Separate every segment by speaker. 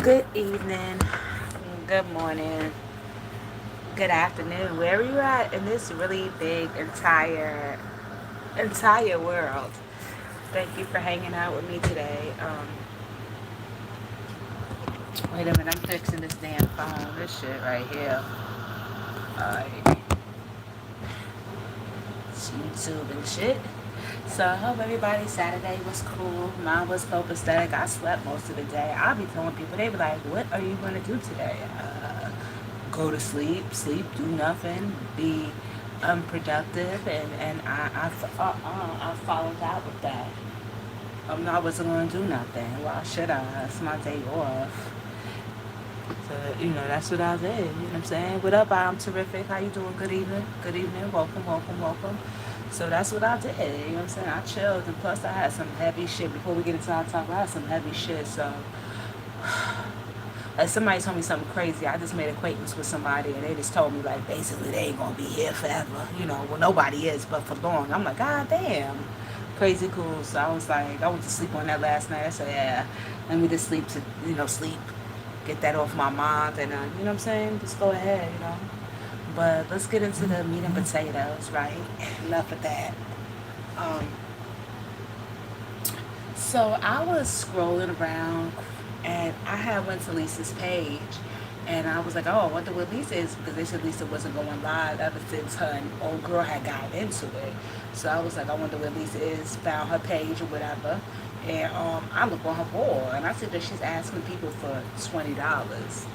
Speaker 1: Good evening, good morning, good afternoon, wherever you're at in this really big entire world. Thank you for hanging out with me today. Wait a minute, I'm fixing this damn phone. This shit right here. It's YouTube and shit. So I hope everybody's Saturday was cool. Mine was copacetic. I slept most of the day. I'll be telling people, they be like, what are you going to do today? Go to sleep, do nothing, be unproductive, and I followed out with that. I wasn't going to do nothing. Why should I? It's my day off. So, that's what I did. You know what I'm saying? What up, I'm terrific. How you doing? Good evening. Good evening. Welcome, welcome, welcome. So that's what I did. You know what I'm saying? I chilled, and plus I had some heavy shit. Before we get into our talk, I had some heavy shit. So like somebody told me something crazy. I just made acquaintance with somebody, and they just told me like basically they ain't gonna be here forever. Well, nobody is, but for long. I'm like, God damn, crazy cool. So I was like, I went to sleep on that last night. I said, yeah, let me just sleep to sleep, get that off my mind, and you know what I'm saying, just go ahead. But let's get into the meat and potatoes, right? Enough of that. Um, So I was scrolling around and I had went to Lisa's page and I was like, oh, I wonder what Lisa is because they said Lisa wasn't going live ever since her and old girl had gotten into it. So I was like, I wonder where Lisa is, found her page or whatever. And I look on her wall and I see that she's asking people for $20.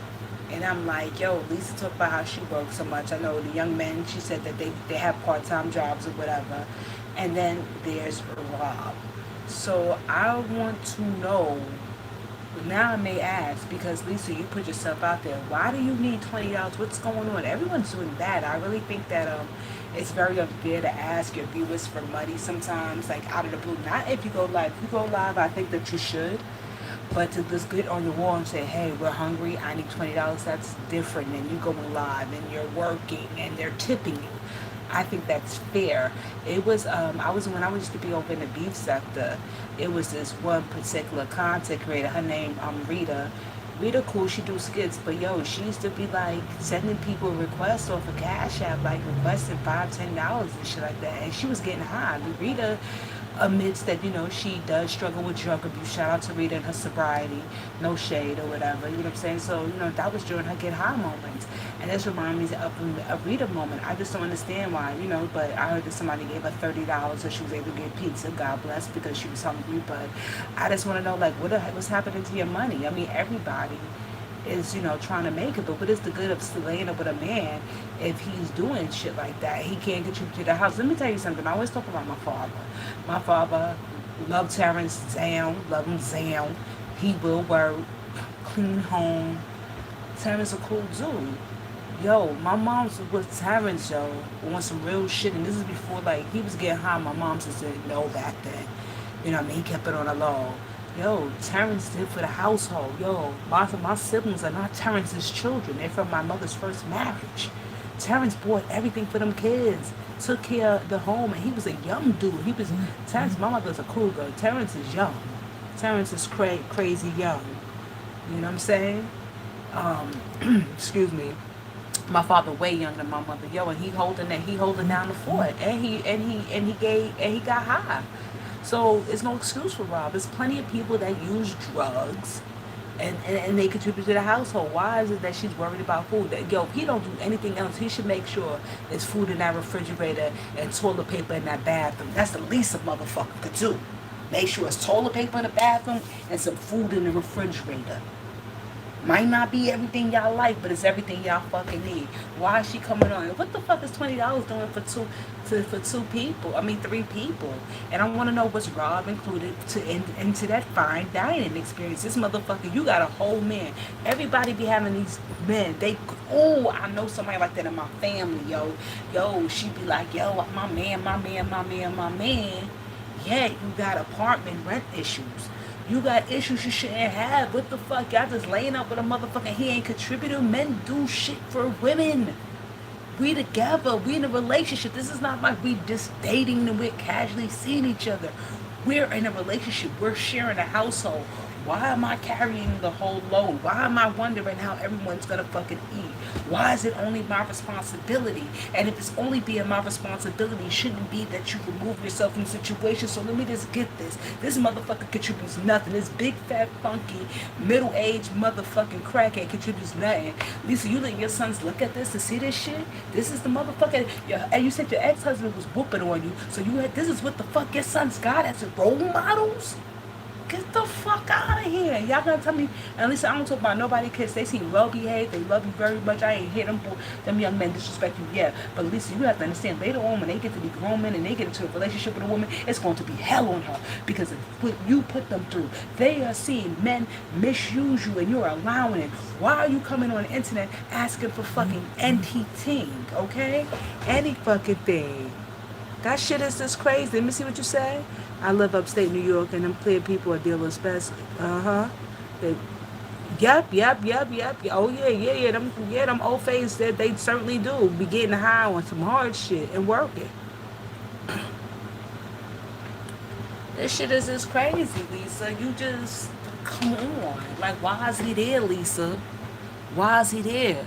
Speaker 1: And I'm like, yo, Lisa talked about how she works so much. I know the young men, she said that they have part-time jobs or whatever. And then there's Rob. So I want to know, now I may ask, because Lisa, you put yourself out there, why do you need $20? What's going on? Everyone's doing that. I really think that it's very unfair to ask your viewers for money sometimes, like out of the blue. Not if you go live. If you go live, I think that you should. But to just get on your wall and say, hey, we're hungry, I need $20, that's different than you going live and you're working and they're tipping you. I think that's fair. It was when I used to be over in the beef sector, it was this one particular content creator, her name Rita. Rita cool, she do skits, but yo, she used to be like sending people requests off of Cash App, like requesting $5, $10 and shit like that. And she was getting high. Rita admits that she does struggle with drug abuse. Shout out to Rita and her sobriety, no shade or whatever. You know what I'm saying? So that was during her get high moments, and this reminds me of a Rita moment. I just don't understand why, But I heard that somebody gave her $30 so she was able to get pizza. God bless, because she was hungry. But I just want to know, like, what's happening to your money? I mean, everybody is trying to make it, but what is the good of laying up with a man if he's doing shit like that? He can't get you to the house. Let me tell you something. I always talk about my father. My father loved Terrence down, love him down. He will work, clean home. Terrence a cool dude. Yo, my mom's with Terrence, yo, on some real shit, and this is before, like, he was getting high. My mom just said no back then. You know what I mean? He kept it on the low. Yo, Terrence did for the household. Yo, my siblings are not Terrence's children. They're from my mother's first marriage. Terrence bought everything for them kids, took care of the home, and he was a young dude. Terrence, my mother's a cool girl. Terrence is young. Terrence is crazy young. You know what I'm saying? Excuse me. My father way younger than my mother. Yo, and he holding down the fort, and he got high. So it's no excuse for Rob. There's plenty of people that use drugs and they contribute to the household. Why is it that she's worried about food? Yo, if he don't do anything else, he should make sure there's food in that refrigerator and toilet paper in that bathroom. That's the least a motherfucker could do. Make sure it's toilet paper in the bathroom and some food in the refrigerator. Might not be everything y'all like, but it's everything y'all fucking need. Why is she coming on? What the fuck is $20 doing for two people? I mean 3 people. And I want to know what's Rob included into that fine dining experience. This motherfucker, you got a whole man. Everybody be having these men. I know somebody like that in my family, yo. She be like, yo, my man. Yeah, you got apartment rent issues. You got issues you shouldn't have. What the fuck? Y'all just laying up with a motherfucker. He ain't contributing. Men do shit for women. We together. We in a relationship. This is not like we just dating and we're casually seeing each other. We're in a relationship. We're sharing a household. Why am I carrying the whole load? Why am I wondering how everyone's gonna fucking eat? Why is it only my responsibility? And if it's only being my responsibility, shouldn't be that you remove yourself from the situation. So let me just get this. This motherfucker contributes nothing. This big fat funky middle-aged motherfucking crackhead contributes nothing. Lisa, you let your sons look at this to see this shit? This is the motherfucker. And you said your ex-husband was whooping on you. So you had this is what the fuck your sons got as role models? Get the fuck out of here. Y'all gonna tell me, at least I don't talk about nobody kids. They seem well behaved. They love you very much. I ain't hear them young men disrespect you yet. But at least you have to understand later on when they get to be grown men and they get into a relationship with a woman, it's going to be hell on her. Because of what you put them through. They are seeing men misuse you and you're allowing it. Why are you coming on the internet asking for fucking anything, okay? Any fucking thing. That shit is just crazy. Let me see what you say. I live upstate New York, and them clear people are dealing especially. They, yep. Oh yeah. Them old faces that they certainly do be getting high on some hard shit and working. This shit is just crazy, Lisa. You just come on. Like, why is he there, Lisa? Why is he there?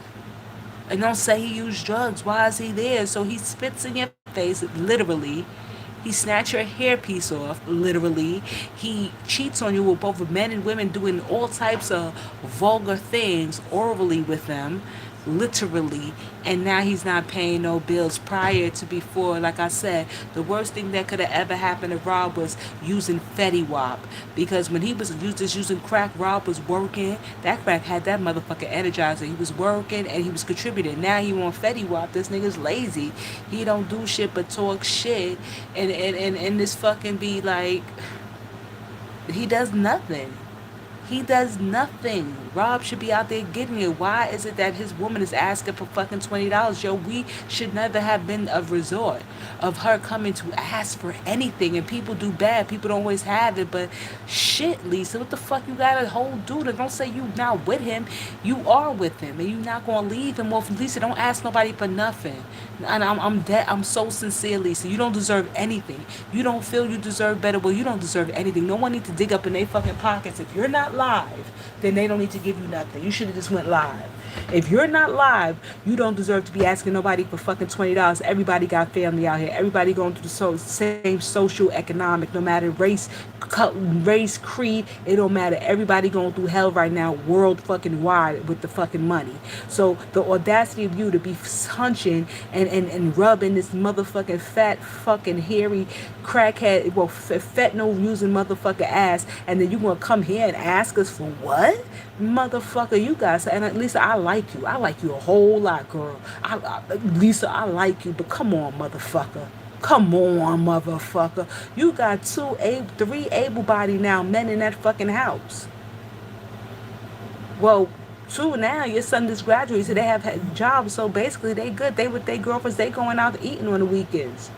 Speaker 1: And don't say he used drugs. Why is he there? So he spits in your face, literally. He snatch your hairpiece off, literally. He cheats on you with both men and women, doing all types of vulgar things orally with them, literally. And now he's not paying no bills prior to before. Like I said, the worst thing that could have ever happened to Rob was using Fetty Wap. Because when he was just using crack, Rob was working. That crack had that motherfucker energizer. He was working and he was contributing. Now he want Fetty Wap. This nigga's lazy. He don't do shit but talk shit. And this fucking be like, he does nothing. He does nothing. Rob should be out there getting it. Why is it that his woman is asking for fucking $20? Yo, we should never have been a resort of her coming to ask for anything. And people do bad. People don't always have it. But shit, Lisa, what the fuck you got a whole dude? And don't say you not with him. You are with him. And you not going to leave him. Well, Lisa, don't ask nobody for nothing. And I'm so sincere, Lisa. You don't deserve anything. You don't feel you deserve better. Well, you don't deserve anything. No one needs to dig up in their fucking pockets. If you're not live, then they don't need to give you nothing. You should have just went live. If you're not live, you don't deserve to be asking nobody for fucking $20. Everybody got family out here. Everybody going through the same social, economic, no matter race, creed, it don't matter. Everybody going through hell right now, world fucking wide with the fucking money. So the audacity of you to be hunching and rubbing this motherfucking fat, fucking hairy crackhead, well, fentanyl using motherfucker ass, and then you gonna come here and ask us for what? Motherfucker, you guys, and at least I like you. I like you a whole lot, girl. Lisa, I like you, but come on, motherfucker. Come on, motherfucker. You got three able-bodied now men in that fucking house. Well, two now. Your son just graduated, so they have had jobs. So basically, they good. They with their girlfriends. They going out eating on the weekends.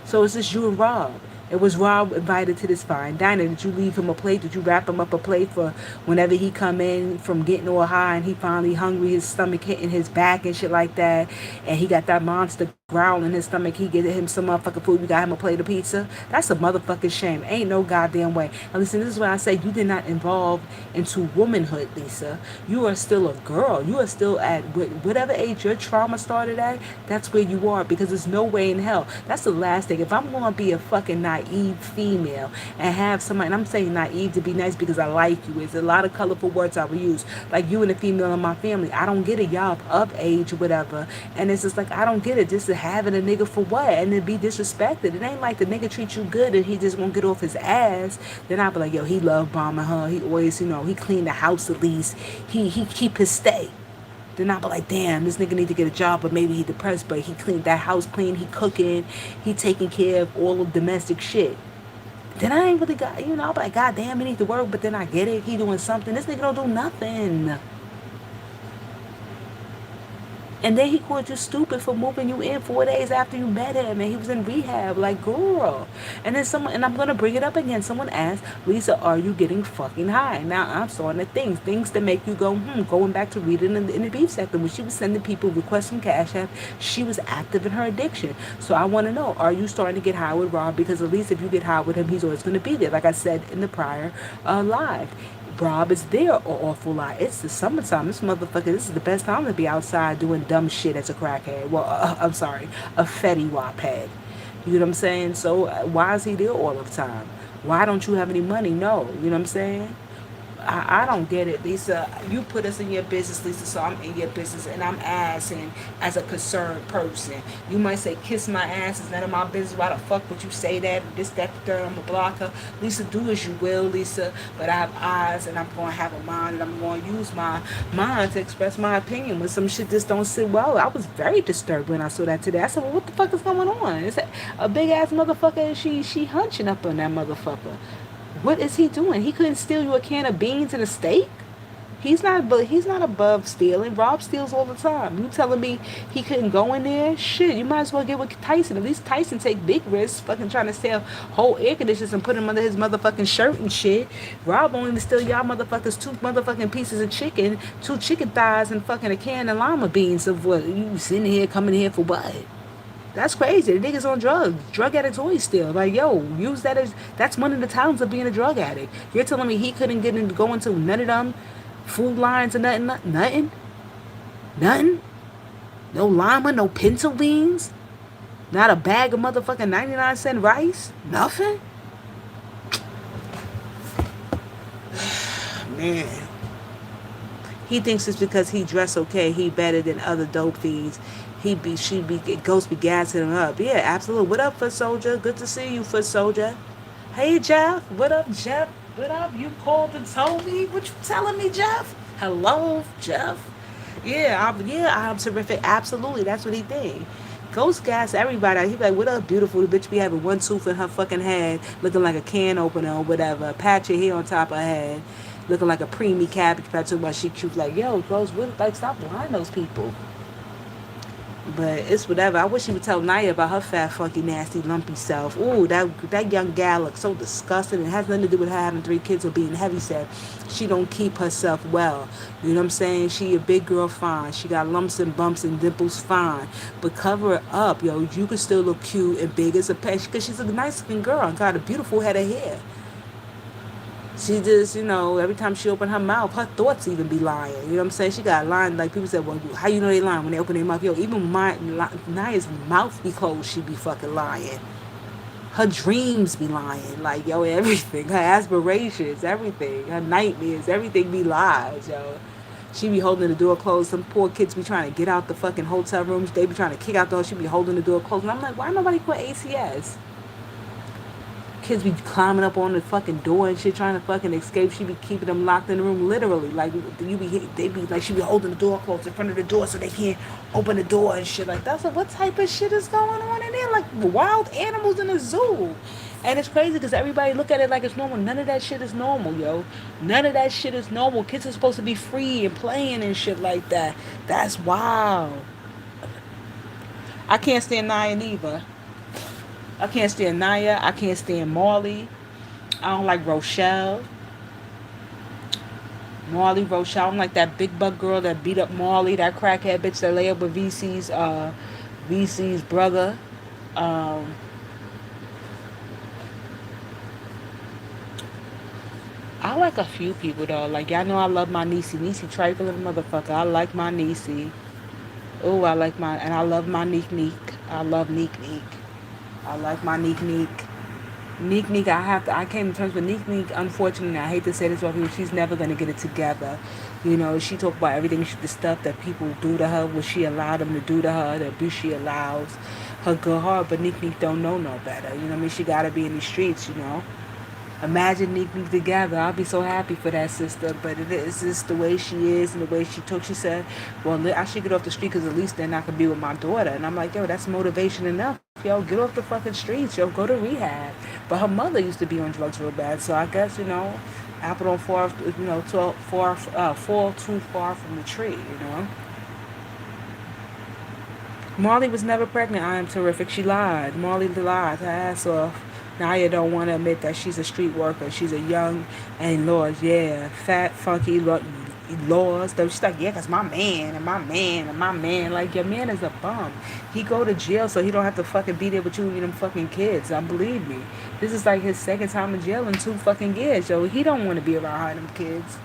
Speaker 1: So it's just you and Rob. It was Rob invited to this fine diner. Did you leave him a plate? Did you wrap him up a plate for whenever he come in from getting all high and he finally hungry, his stomach hitting his back and shit like that, and he got that monster growl in his stomach, he get him some motherfucking food, you got him a plate of pizza? That's a motherfucking shame. Ain't no goddamn way. And listen, this is why I say you did not evolve into womanhood, Lisa. You are still a girl. You are still at whatever age your trauma started at, that's where you are, because there's no way in hell. That's the last thing. If I'm going to be a fucking naive female and have somebody, and I'm saying naive to be nice because I like you, it's a lot of colorful words I will use, like you and a female in my family, I don't get it, y'all of age or whatever, and it's just like, I don't get it, just having a nigga for what, and to be disrespected. It ain't like the nigga treat you good and he just won't get off his ass, then I'll be like, yo, he love bombing her, he always, he clean the house at least, he keep his stay. Then I'll be like, damn, this nigga need to get a job, but maybe he depressed, but he cleaned that house clean, he cooking, he taking care of all of domestic shit. Then I ain't really got, I'll be like, god damn, he need to work, but then I get it, he doing something. This nigga don't do nothing. And then he called you stupid for moving you in 4 days after you met him, and he was in rehab. Like, girl. And then and I'm gonna bring it up again. Someone asked, Lisa, are you getting fucking high? Now I'm starting to things that make you go, going back to reading in the beef sector. When she was sending people requests from Cash App, she was active in her addiction. So I want to know, are you starting to get high with Rob? Because at least if you get high with him, he's always gonna be there. Like I said in the prior live. Rob is there an awful lot. It's the summertime. This motherfucker, this is the best time to be outside doing dumb shit as a crackhead. Well, I'm sorry, a Fetty Wap head. You know what I'm saying? So why is he there all the time? Why don't you have any money? No. You know what I'm saying? I don't get it, Lisa. You put us in your business, Lisa, so I'm in your business, and I'm asking as a concerned person. You might say, kiss my ass, it's none of my business. Why the fuck would you say that? This, that, the third, I'm a blocker. Lisa, do as you will, Lisa, but I have eyes, and I'm going to have a mind, and I'm going to use my mind to express my opinion when some shit just don't sit well. I was very disturbed when I saw that today. I said, well, what the fuck is going on? It's a big-ass motherfucker, and she hunching up on that motherfucker. What is he doing? He couldn't steal you a can of beans and a steak. He's not above stealing. Rob steals all the time. You telling me he couldn't go in there? Shit, you might as well get with Tyson. At least Tyson take big risks, fucking trying to steal whole air conditioners and put them under his motherfucking shirt and shit. Rob won't even steal y'all motherfuckers 2 motherfucking pieces of chicken, 2 chicken thighs, and fucking a can of lima beans. Of what? You sitting here coming here for what? That's crazy. The niggas on drugs. Drug addicts always steal. Like, yo, use that as... That's one of the talents of being a drug addict. You're telling me he couldn't go into none of them food lines or nothing? Nothing? Nothing? No lima, no pinto beans? Not a bag of motherfucking 99-cent rice? Nothing? Man. He thinks it's because he dressed okay, he better than other dope fiends. Ghost be gassing him up. Yeah, absolutely. What up, Foot Soldier? Good to see you, Foot Soldier. Hey, Jeff. What up, Jeff? What up? You called and told me? What you telling me, Jeff? Hello, Jeff. I'm terrific. Absolutely. That's what he think. Ghost gas everybody. He be like, what up, beautiful? The bitch be having 1 tooth in her fucking head, looking like a can opener or whatever. Patch your hair on top of her head, looking like a preemie cabbage patch. Talking about she cute. Like, yo, Ghost, like, stop lying those people. But it's whatever. I wish he would tell Naya about her fat, funky, nasty, lumpy self. Ooh, that young gal looks so disgusting. It has nothing to do with her having 3 kids or being heavy set. She don't keep herself well. You know what I'm saying? She a big girl, fine. She got lumps and bumps and dimples, fine. But cover it up, yo. You can still look cute and big as a pet because she's a nice looking girl and got a beautiful head of hair. She just, every time she open her mouth, her thoughts even be lying. You know what I'm saying? She got lying. Like, people said, well, how you know they lying when they open their mouth? Yo, even Naya's mouth be closed, she be fucking lying. Her dreams be lying. Like, yo, everything. Her aspirations, everything. Her nightmares, everything be lies, yo. She be holding the door closed. Some poor kids be trying to get out the fucking hotel rooms. They be trying to kick out the door. She be holding the door closed. And I'm like, why nobody call ACS? Kids be climbing up on the fucking door and shit, trying to fucking escape. She be keeping them locked in the room, literally. Like, they be like, she be holding the door closed in front of the door so they can't open the door and shit like that. So what type of shit is going on in there? Like wild animals in a zoo. And it's crazy because everybody look at it like it's normal. None of that shit is normal, yo. None of that shit is normal. Kids are supposed to be free and playing and shit like that. That's wild. I can't stand Naya neither. I can't stand Naya. I can't stand Marley. I don't like Rochelle. Rochelle. I'm like that big buck girl that beat up Marley, that crackhead bitch that lay up with VC's brother. I like a few people though. Like, y'all know I love my niecey. Niecey trifling motherfucker. I like my niecey. Oh, and I love my Neek Neek. I love Neek Neek. I like my Neek Neek. Neek Neek, I came to terms with Neek Neek. Unfortunately, I hate to say this about people, she's never going to get it together. She talked about everything, the stuff that people do to her, what she allowed them to do to her, the abuse she allows her good heart, but Neek Neek don't know no better. She got to be in the streets, Imagine Neek Neek together. I'll be so happy for that sister, but it is just the way she is and the way she took. She said, well, I should get off the street because at least then I can be with my daughter. And I'm like, yo, that's motivation enough. Yo, get off the fucking streets. Yo, go to rehab. But her mother used to be on drugs real bad. So I guess, apple don't fall, fall too far from the tree, Marley was never pregnant. I am terrific. She lied. Marley lied her ass off. Naya don't want to admit that she's a street worker. She's a young and Lord, fat, funky, laws. Though she's like, yeah, cause my man and my man and my man. Like your man is a bum. He go to jail so he don't have to fucking be there with you and them fucking kids. Believe me. This is like his second time in jail in 2 fucking years. Yo, he don't want to be around her them kids.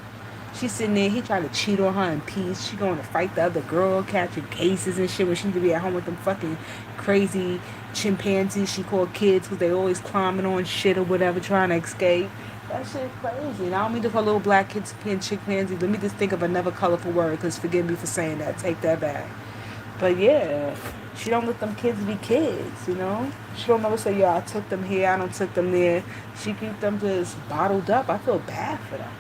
Speaker 1: She's sitting there, he tried to cheat on her in peace. She going to fight the other girl, catching cases and shit when she need to be at home with them fucking crazy chimpanzees she called kids because they always climbing on shit or whatever trying to escape. That shit crazy. And I don't mean to call little black kids chimpanzee. Let me just think of another colorful word because forgive me for saying that. Take that back. But yeah, she don't let them kids be kids, you know? She don't never say, yo, I took them here, I don't took them there. She keep them just bottled up. I feel bad for them.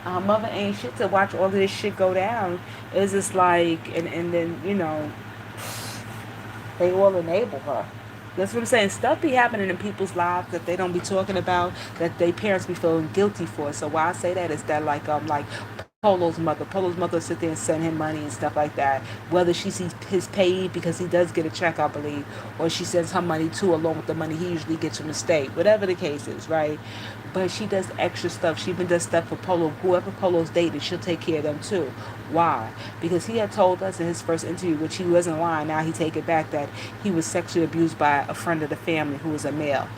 Speaker 1: Our mother ain't shit to watch all of this shit go down. It's just like, and then, you know, they all enable her. That's what I'm saying. Stuff be happening in people's lives that they don't be talking about, that they parents be feeling guilty for. So why I say that is that like Polo's mother sit there and send him money and stuff like that. Whether she sees his paid because he does get a check, I believe, or she sends her money too along with the money he usually gets from the state. Whatever the case is, right? But she does extra stuff. She even does stuff for Polo. Whoever Polo's dating, she'll take care of them too. Why? Because he had told us in his first interview, which he wasn't lying, now he take it back, that he was sexually abused by a friend of the family who was a male.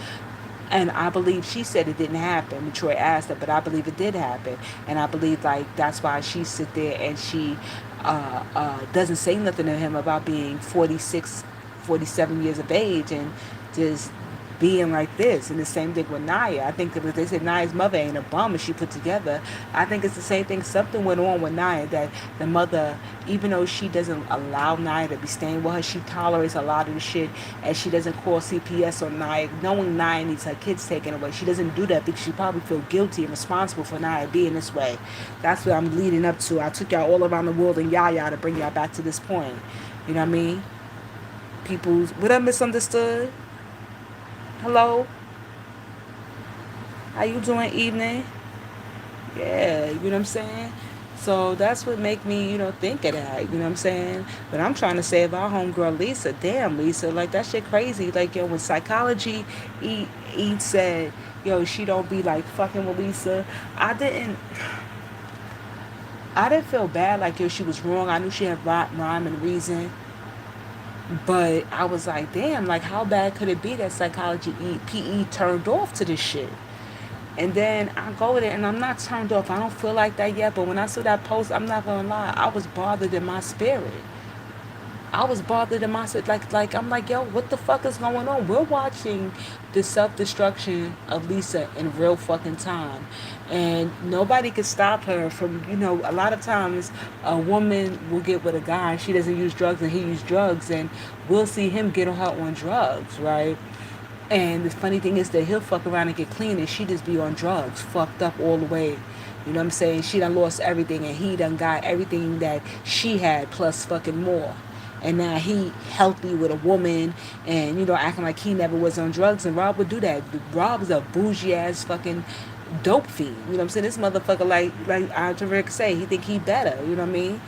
Speaker 1: And I believe she said it didn't happen. Troy asked her, but I believe it did happen. And I believe like that's why she sit there and she doesn't say nothing to him about being 46, 47 years of age and just being like this. And the same thing with Naya. I think that they said Naya's mother ain't a bum and she put together. I think it's the same thing. Something went on with Naya that the mother, even though she doesn't allow Naya to be staying with her, she tolerates a lot of the shit, and she doesn't call CPS on Naya, knowing Naya needs her kids taken away. She doesn't do that because she probably feel guilty and responsible for Naya being this way. That's what I'm leading up to. I took y'all all around the world and Yaya to bring y'all back to this point. You know what I mean? People's, what I misunderstood? Hello? How you doing, evening? Yeah, you know what I'm saying? So that's what make me, think of that, you know what I'm saying? But I'm trying to say about homegirl Lisa, damn Lisa, like that shit crazy. Like, yo, when Psychology Eat said, yo, she don't be like fucking with Lisa, I didn't feel bad, like, yo, she was wrong. I knew she had rhyme and reason. But I was like, damn, like how bad could it be that Psychology PE turned off to this shit? And then I go there and I'm not turned off. I don't feel like that yet. But when I saw that post, I'm not gonna lie, I was bothered in my spirit. I was bothered in my spirit. Like I'm like, yo, what the fuck is going on? We're watching the self-destruction of Lisa in real fucking time. And nobody can stop her from, a lot of times a woman will get with a guy and she doesn't use drugs and he uses drugs and we'll see him get on her on drugs, right? And the funny thing is that he'll fuck around and get clean and she just be on drugs, fucked up all the way. You know what I'm saying? She done lost everything and he done got everything that she had plus fucking more. And now he healthy with a woman and, acting like he never was on drugs. And Rob would do that. Rob is a bougie ass fucking dope fiend. You know what I'm saying? This motherfucker, like Rick say, he think he better. You know what I mean?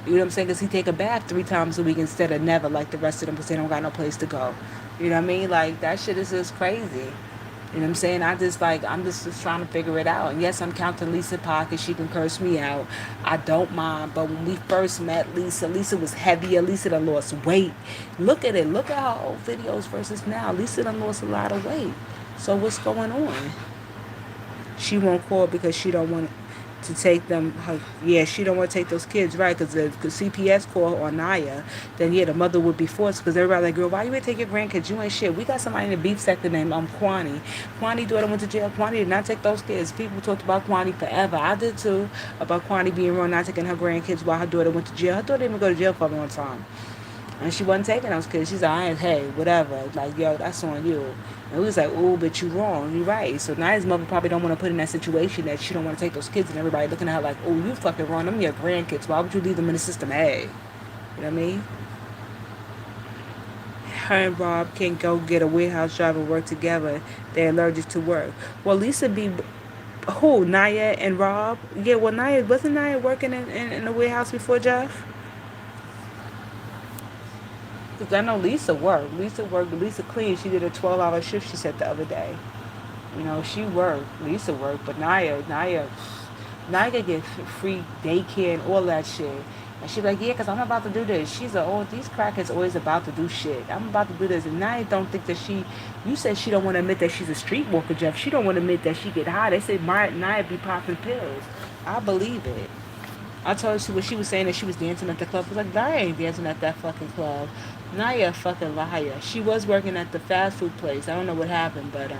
Speaker 1: You know what I'm saying? Because he take a bath 3 times a week instead of never like the rest of them because they don't got no place to go. You know what I mean? Like, that shit is just crazy. You know what I'm saying? I'm just trying to figure it out. And yes, I'm counting Lisa pockets. She can curse me out. I don't mind. But when we first met Lisa was heavier. Lisa done lost weight. Look at it. Look at her old videos versus now. Lisa done lost a lot of weight. So what's going on? She won't call because she don't want to take them. She don't want to take those kids, right? Because the CPS call on Naya, then the mother would be forced because everybody like, girl, why you ain't take your grandkids? You ain't shit. We got somebody in the beef sector named Kwani. Kwani daughter went to jail. Kwani did not take those kids. People talked about Kwani forever. I did too, about Kwani being wrong, not taking her grandkids while her daughter went to jail. Her daughter didn't even go to jail for a long time. And she wasn't taking those kids. She's like, hey, whatever. Like, yo, that's on you. And we was like, oh, but you wrong. You right. So now his mother probably don't want to put in that situation that she don't want to take those kids and everybody looking at her like, oh, you fucking wrong. Them your grandkids. Why would you leave them in the system? Hey. You know what I mean? Her and Rob can't go get a warehouse job and work together. They're allergic to work. Well, Lisa be... Who? Naya and Rob? Yeah, well, wasn't Naya working in the warehouse before Jeff? Because I know Lisa worked. Lisa cleaned. She did a 12-hour shift, she said the other day. She worked. Lisa worked. But Naya, Now you get free daycare and all that shit. And she be like, yeah, because I'm about to do this. She's like, oh, these crackheads always about to do shit. I'm about to do this. And now I don't think that you said she don't want to admit that she's a streetwalker, Jeff. She don't want to admit that she get high. They say Naya be popping pills. I believe it. I told her what she was saying that she was dancing at the club. I was like, Naya ain't dancing at that fucking club. Naya a fucking liar. She was working at the fast food place. I don't know what happened, but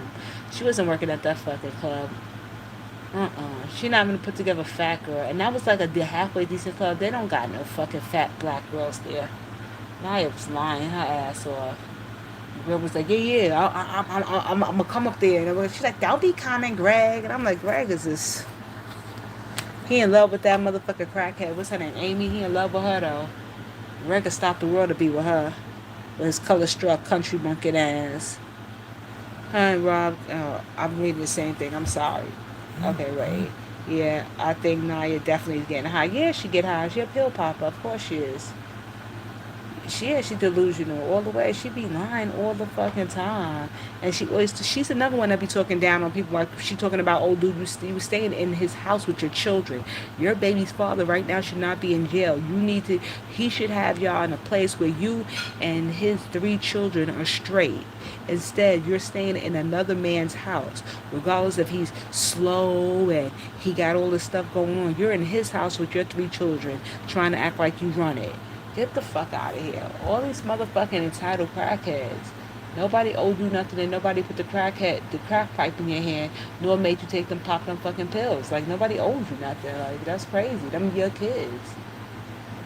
Speaker 1: she wasn't working at that fucking club. She not gonna put together fat girl. And that was like a halfway decent club. They don't got no fucking fat black girls there. Naya was lying her ass off. The girl was like, yeah, I'm gonna come up there. And she's like, don't be common, Greg. And I'm like, Greg is this. He in love with that motherfucking crackhead. What's her name? Amy. He in love with her though. Greg could stop the world to be with her. With his color struck country bumpkin ass. Her and Rob, I'm reading the same thing. I'm sorry. Okay, wait. Yeah, I think Naya definitely is getting high. Yeah, she get high. She a pill popper. Of course she is. She delusional all the way. She be lying all the fucking time, and she's another one that be talking down on people. Like she talking about, oh dude, you was staying in his house with your children. Your baby's father right now should not be in jail. He should have y'all in a place where you and his 3 children are straight. Instead, you're staying in another man's house, regardless if he's slow and he got all this stuff going on. You're in his house with your 3 children, trying to act like you run it. Get the fuck out of here. All these motherfucking entitled crackheads. Nobody owed you nothing and nobody put the crack pipe in your hand, nor made you take them pop them fucking pills. Like nobody owes you nothing. Like that's crazy. Them your kids.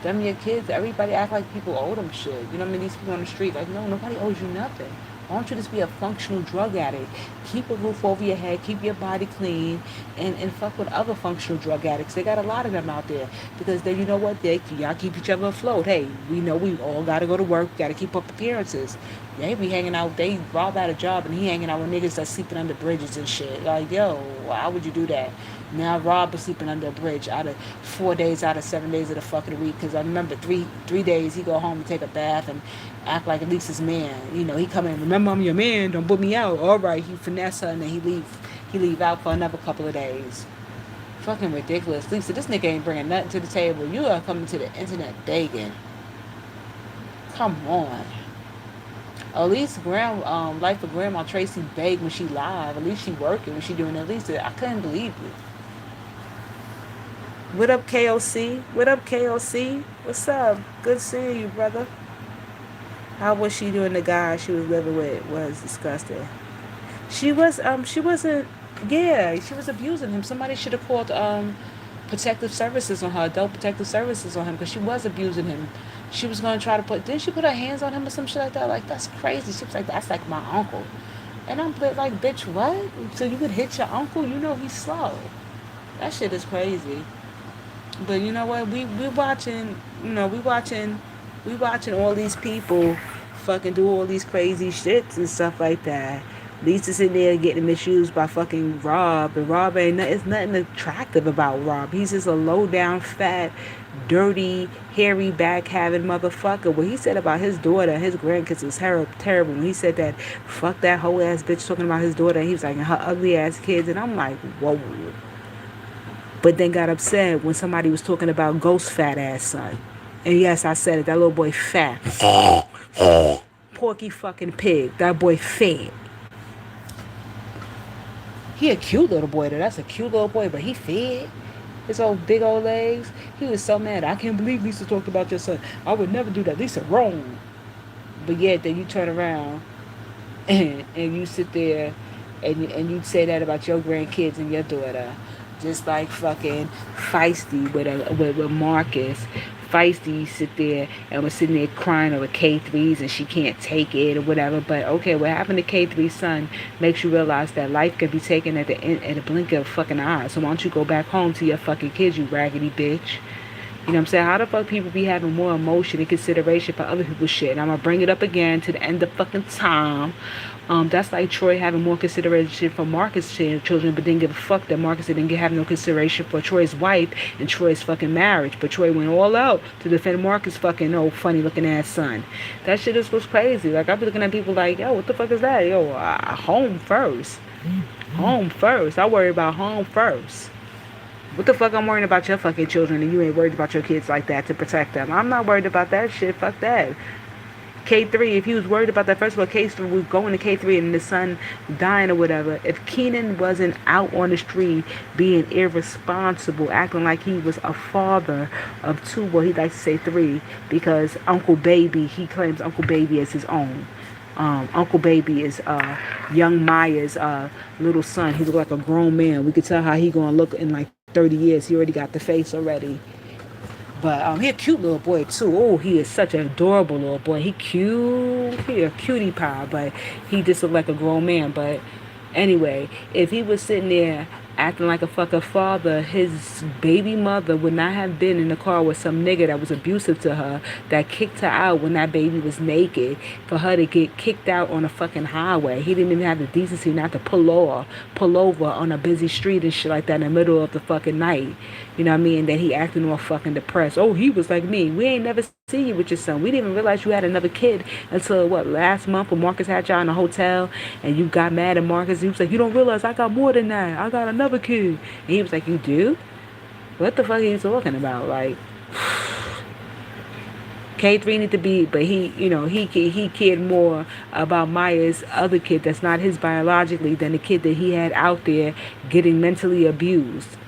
Speaker 1: Them your kids. Everybody act like people owe them shit. You know what I mean? These people on the street, like, no, nobody owes you nothing. Why don't you just be a functional drug addict? Keep a roof over your head, keep your body clean, and fuck with other functional drug addicts. They got a lot of them out there. Because then you know what? Y'all keep each other afloat. Hey, we know we all gotta go to work, gotta keep up appearances. They be hanging out, they Rob out a job and he hanging out with niggas that's sleeping under bridges and shit. Like, yo, why would you do that? Now Rob is sleeping under a bridge out of 4 days out of 7 days of the fucking week. Because I remember three days he go home and take a bath and act like at least his man. You know, he come in, remember I'm your man, don't put me out. All right, he finesse her and then he leave out for another couple of days. Fucking ridiculous. Lisa, this nigga ain't bringing nothing to the table. You are coming to the internet begging. Come on. At least Life of Grandma Tracy begged when she live. At least she working when she doing it. At least I couldn't believe it. What up, KOC? What up, KOC? What's up? Good seeing you, brother. How was she doing? The guy she was living with was disgusting. She wasn't, yeah, she was abusing him. Somebody should have called, protective services on her, adult protective services on him, because she was abusing him. She was going to try to didn't she put her hands on him or some shit like that? Like, that's crazy. She was like, that's like my uncle. And I'm like, bitch, what? So you could hit your uncle? You know he's slow. That shit is crazy. But you know what? We watching, we watching all these people fucking do all these crazy shits and stuff like that. Lisa sitting there getting misused by fucking Rob, and Rob ain't it's nothing attractive about Rob. He's just a low down, fat, dirty, hairy back having motherfucker. What he said about his daughter, his grandkids was terrible. When he said that, fuck that whole ass bitch talking about his daughter, he was like, her ugly ass kids, and I'm like, whoa. But then got upset when somebody was talking about Ghost fat ass son. And yes, I said it, that little boy fat. Porky fucking pig. That boy fat. He a cute little boy though. That's a cute little boy, but he fed. His old big old legs. He was so mad. I can't believe Lisa talked about your son. I would never do that. Lisa wrong. But yet then you turn around and you sit there and you say that about your grandkids and your daughter. Just like fucking Feisty with Marcus. Feisty sit there and was sitting there crying over K3s and she can't take it or whatever. But okay, what happened to K3's son makes you realize that life can be taken at the blink of a fucking eye. So why don't you go back home to your fucking kids, you raggedy bitch? You know what I'm saying? How the fuck people be having more emotion and consideration for other people's shit? And I'm going to bring it up again to the end of fucking time. That's like Troy having more consideration for Marcus' children, but didn't give a fuck that Marcus didn't have no consideration for Troy's wife and Troy's fucking marriage. But Troy went all out to defend Marcus' fucking old funny looking ass son. That shit just was crazy. Like, I be looking at people like, yo, what the fuck is that? Yo, home first. Home first. I worry about home first. What the fuck I'm worrying about your fucking children and you ain't worried about your kids like that to protect them? I'm not worried about that shit. Fuck that. K3, if he was worried about that, first of all, K3 was going to K3 and the son dying or whatever. If Keenan wasn't out on the street being irresponsible, acting like he was a father of two, well, he likes to say three, because Uncle Baby, he claims Uncle Baby as his own. Uncle Baby is young Maya's little son. He look like a grown man. We could tell how he gonna look in like 30 years. He already got the face already. But he a cute little boy too. Oh, he is such an adorable little boy. He cute. He a cutie pie, but he just look like a grown man. But anyway, if he was sitting there acting like a fucking father, his baby mother would not have been in the car with some nigga that was abusive to her, that kicked her out when that baby was naked, for her to get kicked out on a fucking highway. He didn't even have the decency not to pull over on a busy street and shit like that in the middle of the fucking night. You know what I mean? That he acting all fucking depressed. Oh, he was like me. We ain't never seen you with your son. We didn't even realize you had another kid until, what, last month when Marcus had y'all in a hotel and you got mad at Marcus. He was like, you don't realize I got more than that. I got another kid. And he was like, you do? What the fuck are you talking about? Like, K3 need to be, but he cared more about Maya's other kid that's not his biologically than the kid that he had out there getting mentally abused.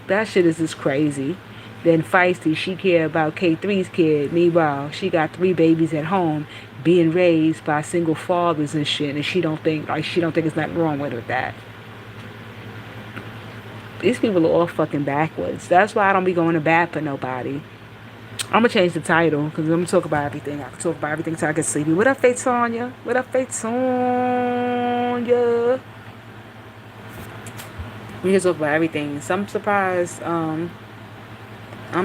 Speaker 1: That shit is just crazy. Then Feisty, she care about K3's kid. Meanwhile, she got 3 babies at home being raised by single fathers and shit, and she don't think there's nothing wrong with that. These people are all fucking backwards. That's why I don't be going to bat for nobody. I'm gonna change the title because I'm gonna talk about everything. I can talk about everything till I get sleepy. What up, Faith Sonya? What up, Faith Sonya? We can talk about everything. So I'm surprised. I'm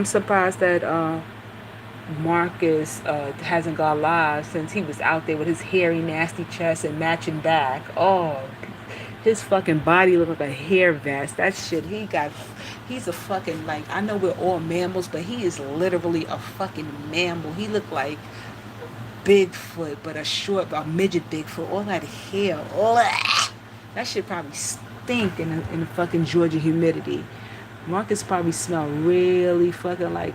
Speaker 1: surprised that Marcus hasn't gone live since he was out there with his hairy, nasty chest and matching back. Oh, his fucking body looked like a hair vest. That shit, he's a fucking, like, I know we're all mammals, but he is literally a fucking mammal. He looked like Bigfoot, but a midget Bigfoot. All that hair. That shit probably stink in the fucking Georgia humidity. Marcus probably smelled really fucking like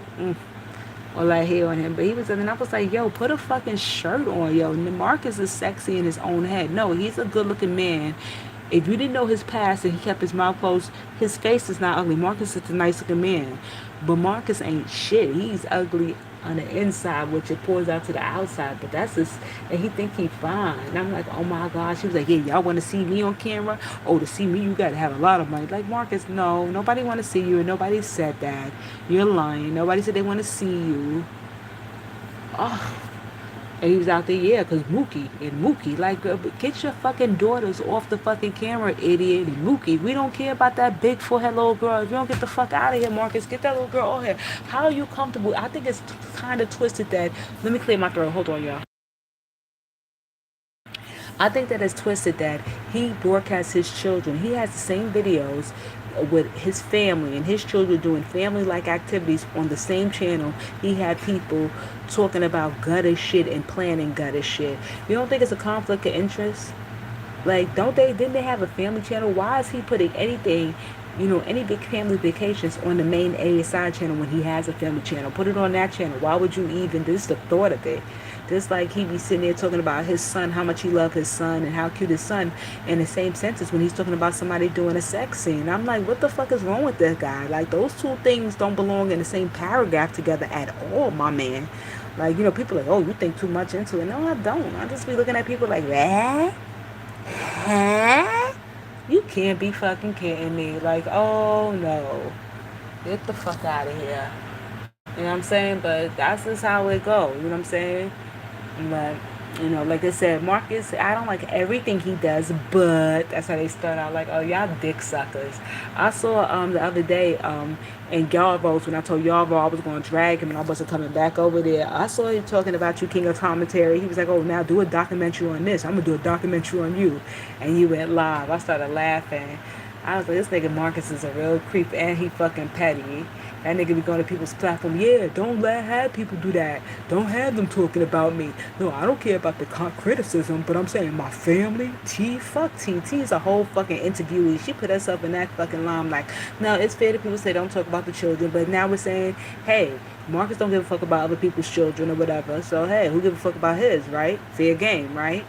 Speaker 1: all that hair on him. But he was, and I was like, yo, put a fucking shirt on, yo. Marcus is sexy in his own head. No, he's a good looking man. If you didn't know his past and he kept his mouth closed, his face is not ugly. Marcus is a nice looking man. But Marcus ain't shit. He's ugly on the inside, which it pours out to the outside. But that's just, and he think he fine. And I'm like, oh my gosh. He was like, yeah, y'all want to see me on camera? Oh, to see me, you got to have a lot of money. Like, Marcus, no, nobody want to see you, and nobody said that. You're lying. Nobody said they want to see you. Oh. And he was out there, yeah, because Mookie, like, get your fucking daughters off the fucking camera, idiot. And Mookie, we don't care about that big forehead little girl. If you don't get the fuck out of here, Marcus, get that little girl on here. How are you comfortable? I think it's kind of twisted that, let me clear my throat. Hold on, y'all. I think that it's twisted that he broadcasts his children. He has the same videos with his family and his children doing family-like activities on the same channel. He had people talking about gutter shit and planning gutter shit. You don't think it's a conflict of interest? Like, didn't they have a family channel? Why is he putting anything, any big family vacations on the main ASI channel when he has a family channel? Put it on that channel. Why would you even, this is the thought of it. Just like he be sitting there talking about his son, how much he loves his son and how cute his son, in the same sentence when he's talking about somebody doing a sex scene. I'm like, what the fuck is wrong with this guy? Like, those two things don't belong in the same paragraph together at all, my man. Like, people are like, oh, you think too much into it. No, I don't. I just be looking at people like, what? Huh? You can't be fucking kidding me. Like, oh no. Get the fuck out of here. You know what I'm saying? But that's just how it go. You know what I'm saying? But, like I said, Marcus, I don't like everything he does, but that's how they start out, like, oh, y'all dick suckers. I saw the other day in Yarrows, when I told Yarrow I was going to drag him and I wasn't coming back over there, I saw him talking about you, King of Commentary. He was like, oh, now do a documentary on this. I'm going to do a documentary on you. And you went live. I started laughing. I was like, this nigga Marcus is a real creep, and he fucking petty. That nigga be going to people's platform. Yeah, don't have people do that. Don't have them talking about me. No, I don't care about the criticism, but I'm saying my family. Fuck T. T is a whole fucking interviewee. She put herself in that fucking limelight. Now it's fair that people say don't talk about the children, but now we're saying, hey, Marcus don't give a fuck about other people's children or whatever. So hey, who give a fuck about his, right? Fair game, right?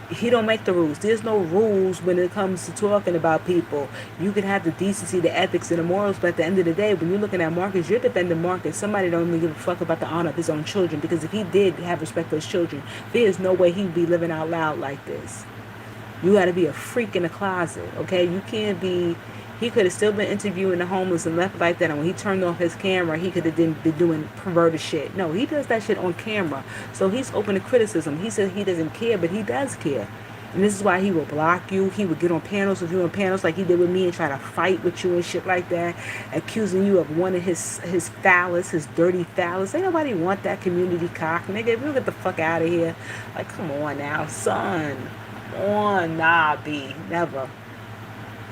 Speaker 1: He don't make the rules. There's no rules when it comes to talking about people. You can have the decency, the ethics, and the morals, but at the end of the day, when you're looking at Marcus, you're defending Marcus. Somebody don't even give a fuck about the honor of his own children, because if he did have respect for his children, there's no way he'd be living out loud like this. You got to be a freak in the closet, okay? You can't be. He could have still been interviewing the homeless and left like that. And when he turned off his camera, he could have been doing perverted shit. No, he does that shit on camera. So he's open to criticism. He says he doesn't care, but he does care. And this is why he will block you. He would get on panels with you, on panels like he did with me, and try to fight with you and shit like that, accusing you of one of his phallus, his dirty phallus. Ain't nobody want that community cock, nigga. If you get the fuck out of here, like, come on now, son. Come on, nah, B, never.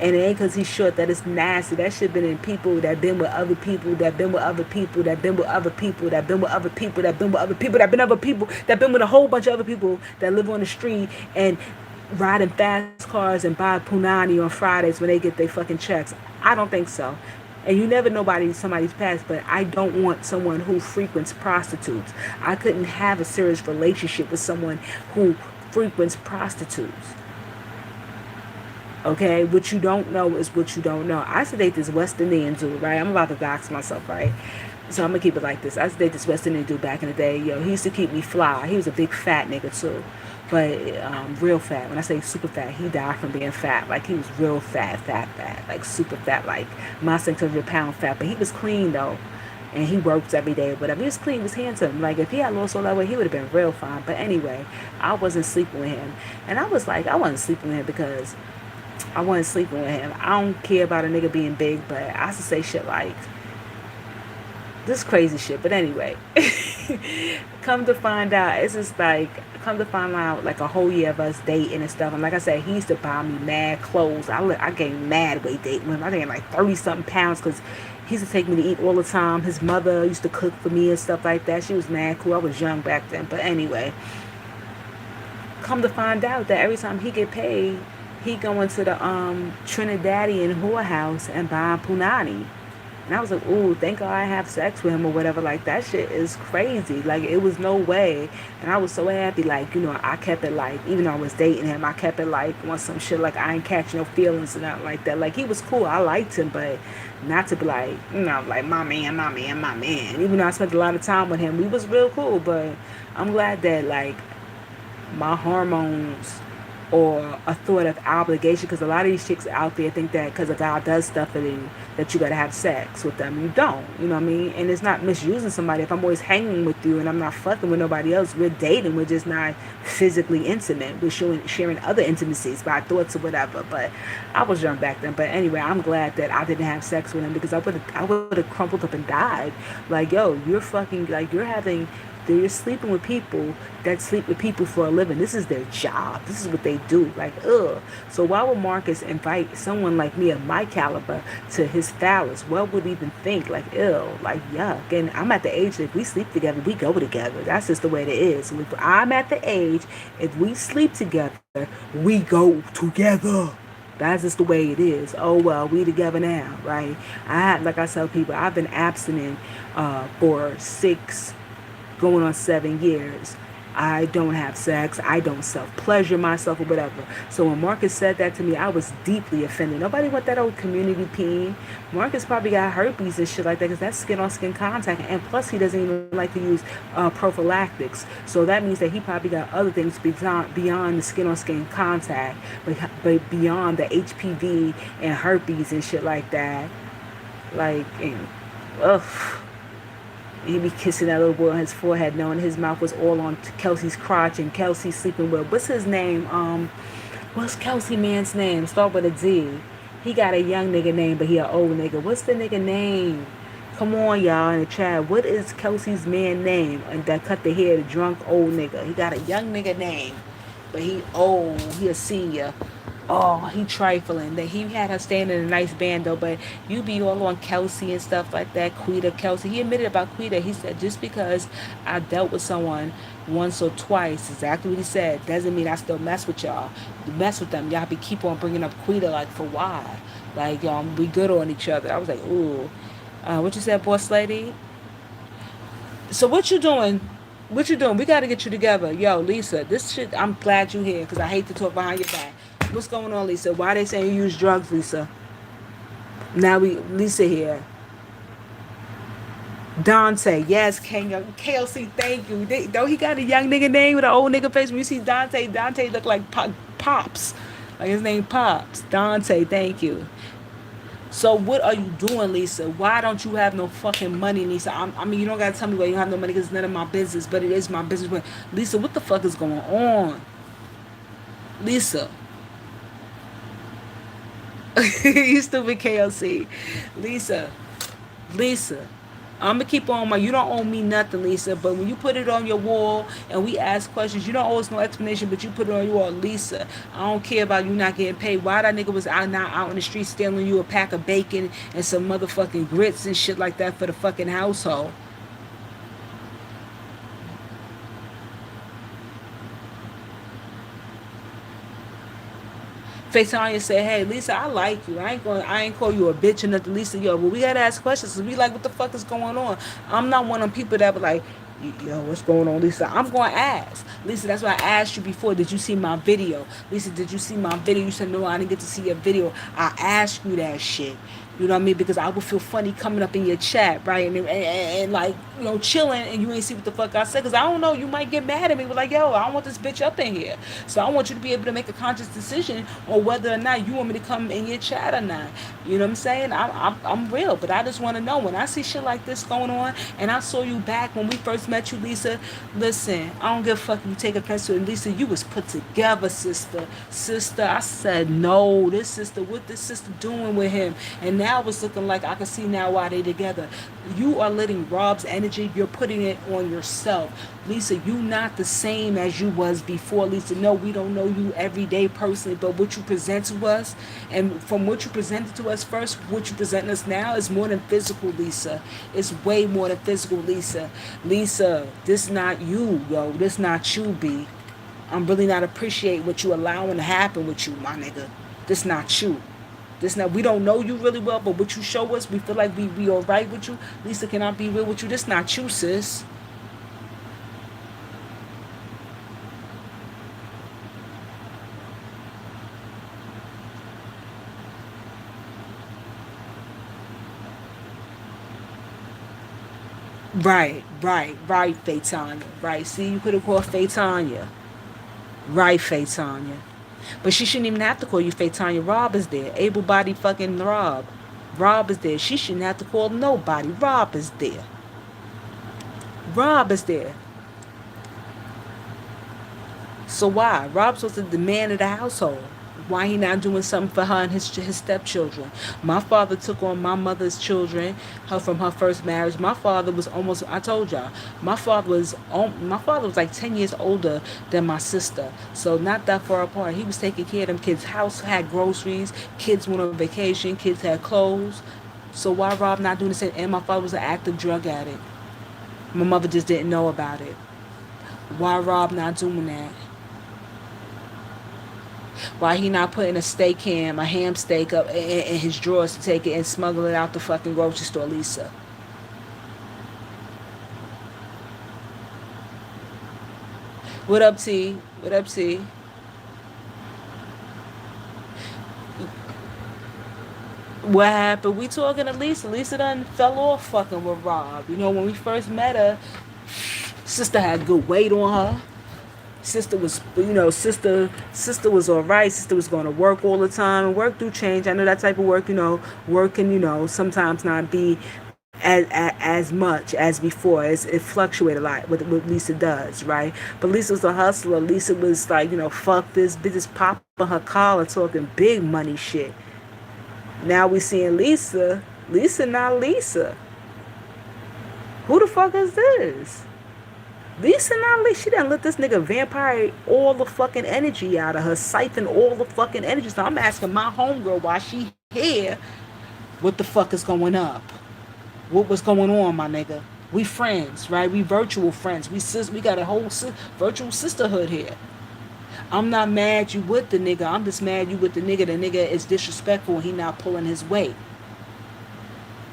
Speaker 1: And it ain't because he's short that it's nasty. That shit been in people that been with other people, that been with other people, that been with other people, that been with other people, that been with other people, that been other people, that been with a whole bunch of other people that live on the street and riding fast cars and buy punani on Fridays when they get their fucking checks. I don't think so. And you never know somebody's past, but I don't want someone who frequents prostitutes. I couldn't have a serious relationship with someone who frequents prostitutes. Okay, what you don't know is what you don't know. I used to date this West Indian dude, right? I'm about to dox myself, right? So I'm gonna keep it like this. I used to date this West Indian dude back in the day. Yo, he used to keep me fly. He was a big fat nigga too, but real fat. When I say super fat, he died from being fat. Like he was real fat, like super fat, like my 600-pound fat. But he was clean though, and he works every day. Whatever. He was clean, he was handsome. Like if he had lost all that weight, he would have been real fine. But anyway, I wasn't sleeping with him, and I was like, I wasn't sleeping with him because I wasn't sleeping with him. I don't care about a nigga being big, but I used to say shit like this crazy shit. But anyway, come to find out, it's just like, come to find out, like a whole year of us dating and stuff. And like I said, he used to buy me mad clothes. I gained mad weight dating with him. I gained like 30-something pounds because he used to take me to eat all the time. His mother used to cook for me and stuff like that. She was mad cool. I was young back then. But anyway, come to find out that every time he get paid, he going to the Trinidadian whorehouse and buying punani. And I was like, ooh, thank God I have sex with him or whatever. Like, that shit is crazy. Like, it was no way. And I was so happy. Like, you know, I kept it like, even though I was dating him, I kept it like on some shit. Like, I ain't catch no feelings and nothing like that. Like, he was cool. I liked him, but not to be like, you know, like, my man, my man, my man. Even though I spent a lot of time with him, we was real cool. But I'm glad that, like, my hormones or a thought of obligation, because a lot of these chicks out there think that because a guy does stuff for you that you gotta have sex with them. You don't, you know what I mean? And it's not misusing somebody. If I'm always hanging with you and I'm not fucking with nobody else, we're dating, we're just not physically intimate. We're sharing other intimacies by thoughts or whatever. But I was young back then. But anyway, I'm glad that I didn't have sex with him, because I would have crumpled up and died. Like, yo, you're fucking, like, you're sleeping with people that sleep with people for a living. This is their job. This is what they do. Like, ugh. So why would Marcus invite someone like me of my caliber to his phallus? What would he even think? Like, ew. Like, yuck. And I'm at the age that if we sleep together, we go together. That's just the way it is. If I'm at the age, if we sleep together, we go together. That's just the way it is. Oh, well, we together now, right? Like I tell people, I've been abstinent for going on 7 years. I don't have sex. I don't self-pleasure myself or whatever. So when Marcus said that to me, I was deeply offended. Nobody want that old community peen. Marcus probably got herpes and shit like that, because that's skin-on-skin contact. And plus, he doesn't even like to use prophylactics. So that means that he probably got other things beyond the skin-on-skin contact, but beyond the HPV and herpes and shit like that. Like, ugh. He'd be kissing that little boy on his forehead, knowing his mouth was all on Kelsey's crotch, and Kelsey sleeping with, what's his name? What's Kelsey man's name? Start with a D. He got a young nigga name, but he an old nigga. What's the nigga name? Come on, y'all, in the chat. What is Kelsey's man name? And that cut the hair, the drunk old nigga. He got a young nigga name, but he old. He a senior. Oh, he trifling. That he had her staying in a nice band though, but you be all on Kelsey and stuff like that. Quita, Kelsey. He admitted about Quita. He said just because I dealt with someone once or twice, exactly what he said, doesn't mean I still mess with y'all. You mess with them, y'all be keep on bringing up Quita like for why? Like we good on each other. I was like, ooh, what you said, boss lady? So what you doing? What you doing? We got to get you together. Yo, Lisa, this shit, I'm glad you here because I hate to talk behind your back. What's going on, Lisa? Why they saying you use drugs, Lisa? Now Lisa here. Dante, yes, Kenya, KLC, thank you. Don't he got a young nigga name with an old nigga face? When you see Dante, Dante look like Pops. Like his name Pops. Dante, thank you. So what are you doing, Lisa? Why don't you have no fucking money, Lisa? I mean, you don't gotta tell me why you don't have no money because it's none of my business, but it is my business. But Lisa, what the fuck is going on, Lisa? You stupid KLC, Lisa. Lisa, I'm gonna keep on my. You don't owe me nothing, Lisa. But when you put it on your wall and we ask questions, you don't owe us no explanation. But you put it on your wall, Lisa. I don't care about you not getting paid. Why that nigga was out now out in the street stealing you a pack of bacon and some motherfucking grits and shit like that for the fucking household? Fatania said, "Hey, Lisa, I like you. I ain't call you a bitch or nothing, Lisa. Yo, but we gotta ask questions. Cause we like, what the fuck is going on? I'm not one of them people that be like, yo, what's going on, Lisa? I'm gonna ask, Lisa. That's why I asked you before. Did you see my video, Lisa? Did you see my video? You said no, I didn't get to see your video. I asked you that shit. You know what I mean? Because I would feel funny coming up in your chat, right? And like, chilling and you ain't see what the fuck I said. Because I don't know, you might get mad at me. But like, yo, I don't want this bitch up in here. So I want you to be able to make a conscious decision on whether or not you want me to come in your chat or not. You know what I'm saying? I'm real. But I just want to know when I see shit like this going on. And I saw you back when we first met you, Lisa. Listen, I don't give a fuck if you take offense to it. Lisa, you was put together, sister. Sister, I said, no, this sister, what this sister doing with him? And now it's looking like I can see now why they together. You are letting Rob's energy, you're putting it on yourself. Lisa, you not the same as you was before. Lisa, no, we don't know you every day personally, but what you present to us, and from what you presented to us first, what you present us now is more than physical, Lisa. It's way more than physical, Lisa. Lisa, this not you, yo. This not you, B. I'm really not appreciate what you allowing to happen with you, my nigga. This not you. This now we don't know you really well, but what you show us, we feel like we all right with you. Lisa, can I be real with you? This not you, sis. Right, Faitanya. Right. See, you could have called Faitanya. Right, Faitanya. But she shouldn't even have to call you Faitanya. Rob is there. Able bodied fucking Rob. Rob is there. She shouldn't have to call nobody. Rob is there. Rob is there. So why? Rob's supposed to be the man of the household. Why he not doing something for her and his stepchildren? My father took on my mother's children, her from her first marriage. My father was almost, I told y'all, my father was like 10 years older than my sister. So not that far apart. He was taking care of them kids. House had groceries, kids went on vacation, kids had clothes. So why Rob not doing the same? And my father was an active drug addict. My mother just didn't know about it. Why Rob not doing that? Why he not putting a steak ham, a ham steak up in his drawers to take it and smuggle it out the fucking grocery store, Lisa? What up, T? What up, T? What happened? We talking to Lisa. Lisa done fell off fucking with Rob. When we first met her, sister had good weight on her. Sister was, sister was all right. Sister was going to work all the time, and work do change. I know that type of work, work can, sometimes not be as much as before. It fluctuates a lot. What Lisa does, right? But Lisa was a hustler. Lisa was like, fuck this, bitch, popping her collar, talking big money shit. Now we seeing Lisa. Lisa, not Lisa. Who the fuck is this? Lisa not least, she done let this nigga vampire all the fucking energy out of her, siphon all the fucking energy. So I'm asking my homegirl why she here. What the fuck is going up? What was going on, my nigga? We friends, right? We virtual friends. We got a whole virtual sisterhood here. I'm not mad you with the nigga. I'm just mad you with the nigga. The nigga is disrespectful and he not pulling his weight.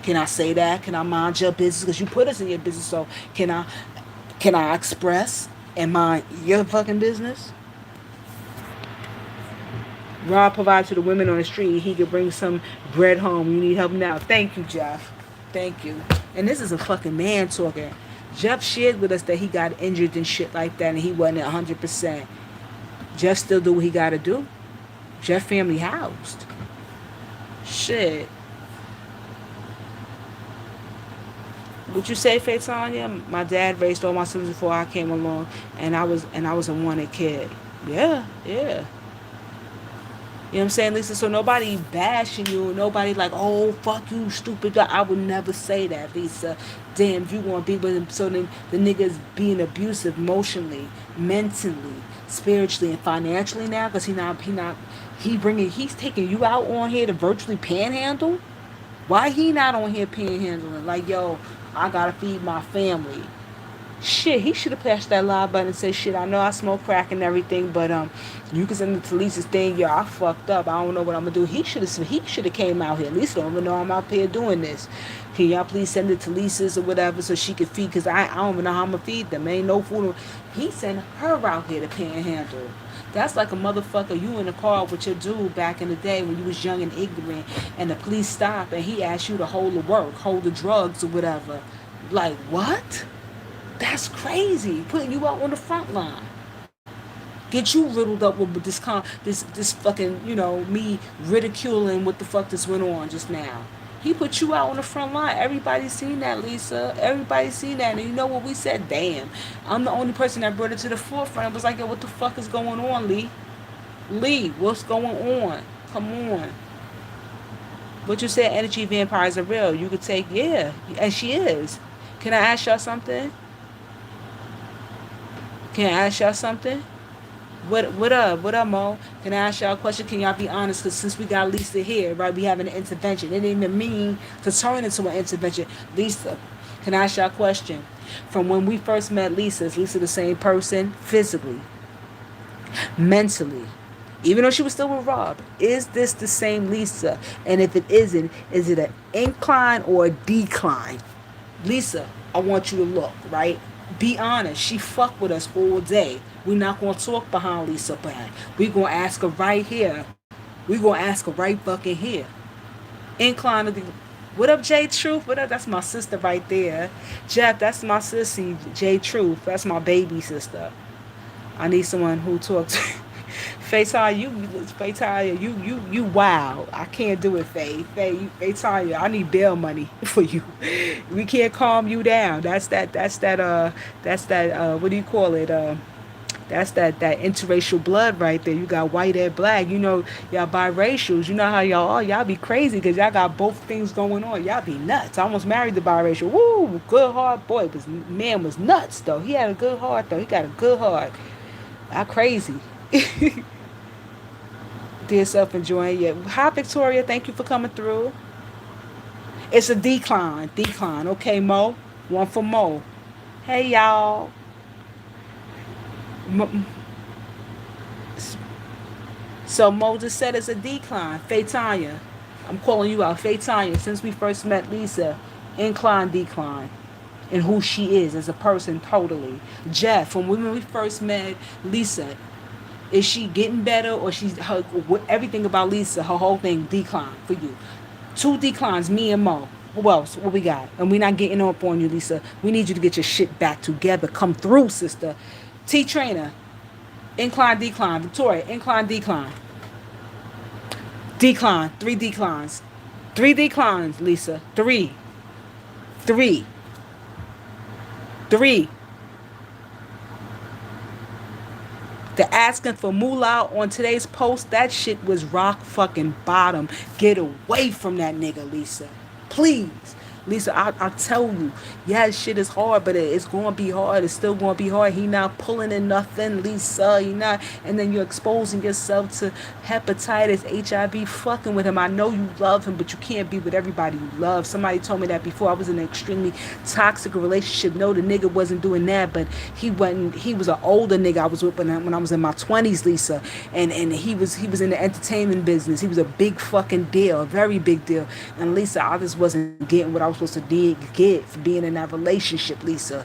Speaker 1: Can I say that? Can I mind your business? Because you put us in your business. So can I express and mind your fucking business? Rob provides to the women on the street. He could bring some bread home. You need help now. Thank you, Jeff. Thank you. And this is a fucking man talking. Jeff shared with us that he got injured and shit like that and he wasn't 100%. Jeff still do what he got to do. Jeff family housed. Shit. Would you say, Tanya? My dad raised all my siblings before I came along, and I was a wanted kid. Yeah, yeah. You know what I'm saying, Lisa? So nobody bashing you, nobody like, oh, fuck you, stupid guy. I would never say that, Lisa. Damn, if you want to be with him, so then the nigga's being abusive emotionally, mentally, spiritually, and financially now, because he's taking you out on here to virtually panhandle. Why he not on here panhandling? Like, yo, I gotta feed my family. Shit, he should have pressed that live button and said, shit, I know I smoke crack and everything, but you can send it to Lisa's thing. Yo, I fucked up. I don't know what I'm gonna do. He should have came out here. Lisa don't even know I'm out here doing this. Can y'all please send it to Lisa's or whatever so she can feed? Cause I don't even know how I'm gonna feed them. Ain't no food. He sent her out here to panhandle. That's like a motherfucker. You in the car with your dude back in the day when you was young and ignorant, and the police stop and he asked you to hold the work, hold the drugs or whatever. Like what? That's crazy. Putting you out on the front line. Get you riddled up with this fucking, me ridiculing what the fuck this went on just now. He put you out on the front line. Everybody seen that, Lisa. Everybody seen that. And you know what we said? Damn. I'm the only person that brought it to the forefront. It was like, yo, what the fuck is going on, Lee? Lee, what's going on? Come on. What you said, energy vampires are real. You could take, yeah. And she is. Can I ask y'all something? Can I ask y'all something? What up? What up, Mo? Can I ask y'all a question? Can y'all be honest? Because since we got Lisa here, right, we having an intervention. It didn't even mean to turn into an intervention. Lisa, can I ask y'all a question? From when we first met Lisa, is Lisa the same person physically, mentally? Even though she was still with Rob, is this the same Lisa? And if it isn't, is it an incline or a decline? Lisa, I want you to look, right? Be honest. She fucked with us all day. We're not going to talk behind Lisa back. We're going to ask her right here. We're going to ask her right fucking here. Incline to the... What up, J Truth? What up? That's my sister right there. Jeff, that's my sissy, J Truth. That's my baby sister. I need someone who talks... Faye, you wow. I can't do it, Faye. Faye, I need bail money for you. We can't calm you down. That's that, what do you call it? That's that interracial blood right there. You got white and black. You know, y'all biracials. You know how y'all are. Y'all be crazy because y'all got both things going on. Y'all be nuts. I almost married the biracial. Woo, good heart boy. But man was nuts, though. He had a good heart, though. He got a good heart. Y'all crazy. Dear self enjoying. Yeah. Hi, Victoria. Thank you for coming through. It's a decline. Decline. Okay, Mo. One for Mo. Hey, y'all. So Mo just said it's a decline. Tanya, I'm calling you out. Tanya, since we first met Lisa, incline, decline. And who she is as a person totally. Jeff, from when we first met Lisa, is she getting better or everything about Lisa, her whole thing decline for you? Two declines, me and Mo. What else? What we got? And we're not getting up on you, Lisa. We need you to get your shit back together. Come through, sister. T Trainer, incline, decline. Victoria, incline, decline. Decline, three declines. Three declines, Lisa. Three. The asking for moolah on today's post, that shit was rock fucking bottom. Get away from that nigga, Lisa. Please. Lisa, I tell you, yeah, shit is hard, but it's going to be hard. It's still going to be hard. He not pulling in nothing, Lisa. He not, and then you're exposing yourself to hepatitis, HIV, fucking with him. I know you love him, but you can't be with everybody you love. Somebody told me that before. I was in an extremely toxic relationship. No, the nigga wasn't doing that, but he wasn't. He was an older nigga I was with when I was in my 20s, Lisa, and he was in the entertainment business. He was a big fucking deal, a very big deal. And Lisa, I just wasn't getting what I was supposed to get for being in that relationship, Lisa.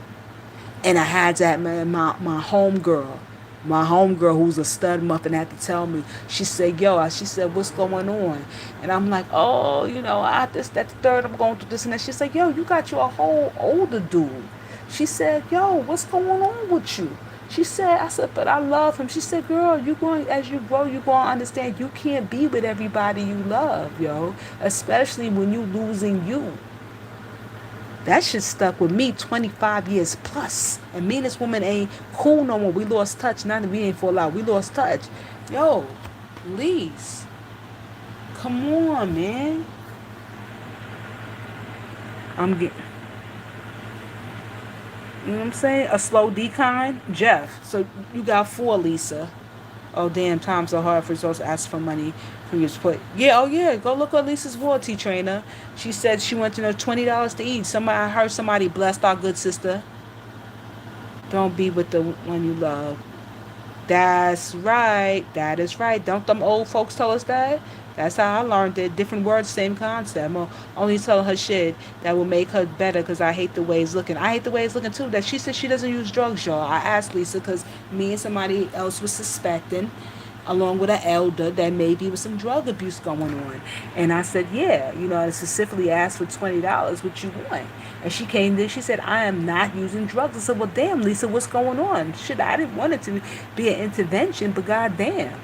Speaker 1: And I had that, man, my homegirl. My homegirl, who's a stud muffin, had to tell me. She said, yo, she said, what's going on? And I'm like, oh, I this, that, the third, I'm going through this and that. She said, yo, you got you a whole older dude. She said, yo, what's going on with you? She said, I said, but I love him. She said, girl, you going, as you grow, you going to understand you can't be with everybody you love, yo. Especially when you losing you. That shit stuck with me 25 years plus. And me and this woman ain't cool no more. We lost touch. Not that we ain't fall out. We lost touch. Yo, please. Come on, man. I'm getting... You know what I'm saying? A slow decline? Jeff. So you got 4, Lisa. Oh, damn, times are hard for us to ask for money from your split. Yeah, oh, yeah. Go look at Lisa's royalty trainer. She said she went to know $20 to eat. I heard somebody blessed our good sister. Don't be with the one you love. That's right. That is right. Don't them old folks tell us that? That's how I learned it. Different words, same concept. I'm only tell her shit that will make her better because I hate the way it's looking. I hate the way it's looking too. That she said she doesn't use drugs, y'all. I asked Lisa because me and somebody else was suspecting, along with an elder, that maybe was some drug abuse going on. And I said, yeah, I specifically asked for $20. What you want? And she came there. She said, I am not using drugs. I said, well, damn, Lisa, what's going on? Shit, I didn't want it to be an intervention, but goddamn.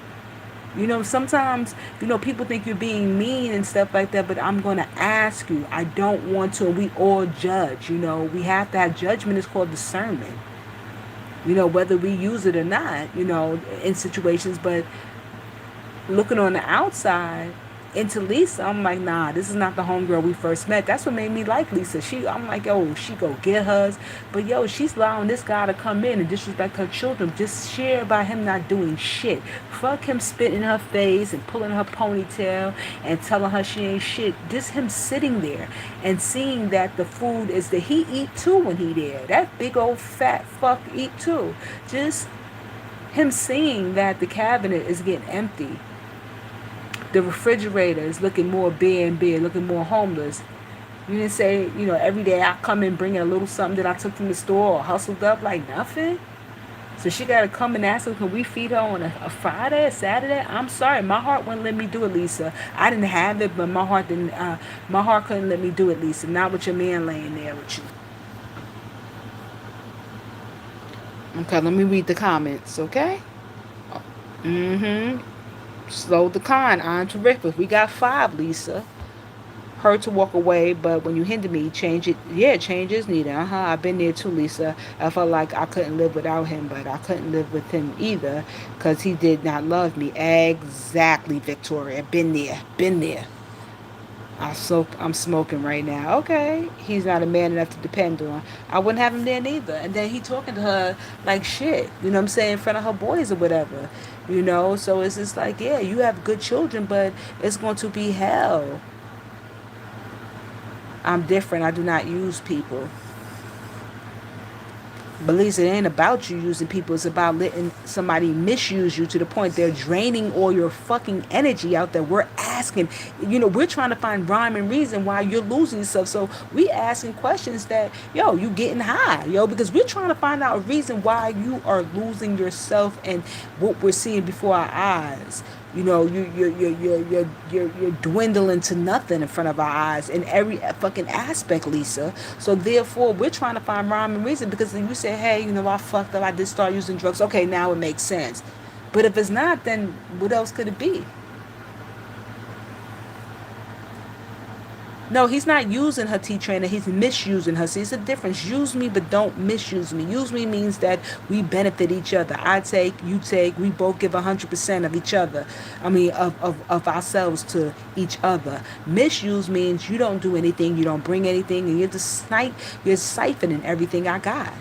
Speaker 1: Sometimes, people think you're being mean and stuff like that, but I'm going to ask you. I don't want to, and we all judge, we have to have judgment. It's called discernment, whether we use it or not, in situations. But looking on the outside into Lisa, I'm like, nah, this is not the homegirl we first met. That's what made me like Lisa. I'm like, yo, she go get hers. But yo, she's allowing this guy to come in and disrespect her children. Just share about him not doing shit. Fuck him spitting in her face and pulling her ponytail and telling her she ain't shit. Just him sitting there and seeing that the food is that he eat too when he there. That big old fat fuck eat too. Just him seeing that the cabinet is getting empty. The refrigerator is looking more bare and bare, looking more homeless. You didn't say, every day I come and bring in a little something that I took from the store or hustled up, like nothing. So she got to come and ask her, can we feed her on a Friday, a Saturday? I'm sorry, my heart wouldn't let me do it, Lisa. I didn't have it, but my heart didn't. My heart couldn't let me do it, Lisa. Not with your man laying there with you. Okay, let me read the comments, okay? Mm-hmm. Slow decline, on terrific. We got 5, Lisa. Her to walk away, but when you hinder me, change it. Yeah, change is needed. I've been there too, Lisa. I felt like I couldn't live without him, but I couldn't live with him either because he did not love me. Exactly, Victoria. Been there. Been there. I'm smoking right now. Okay. He's not a man enough to depend on. I wouldn't have him there neither. And then he talking to her like shit. You know what I'm saying? In front of her boys or whatever. So it's just like, yeah, you have good children, but it's going to be hell. I'm different. I do not use people. But Lisa, it ain't about you using people. It's about letting somebody misuse you to the point they're draining all your fucking energy out there. We're asking, we're trying to find rhyme and reason why you're losing yourself. So we asking questions that, you getting high, because we're trying to find out a reason why you are losing yourself and what we're seeing before our eyes. You're dwindling to nothing in front of our eyes in every fucking aspect, Lisa. So therefore, we're trying to find rhyme and reason because then you say, hey, I fucked up. I did start using drugs. Okay, now it makes sense. But if it's not, then what else could it be? No, he's not using her tea trainer. He's misusing her. See, it's a difference. Use me, but don't misuse me. Use me means that we benefit each other. I take, you take, we both give 100% of each other. I mean, of ourselves to each other. Misuse means you don't do anything, you don't bring anything, and you're siphoning everything I got.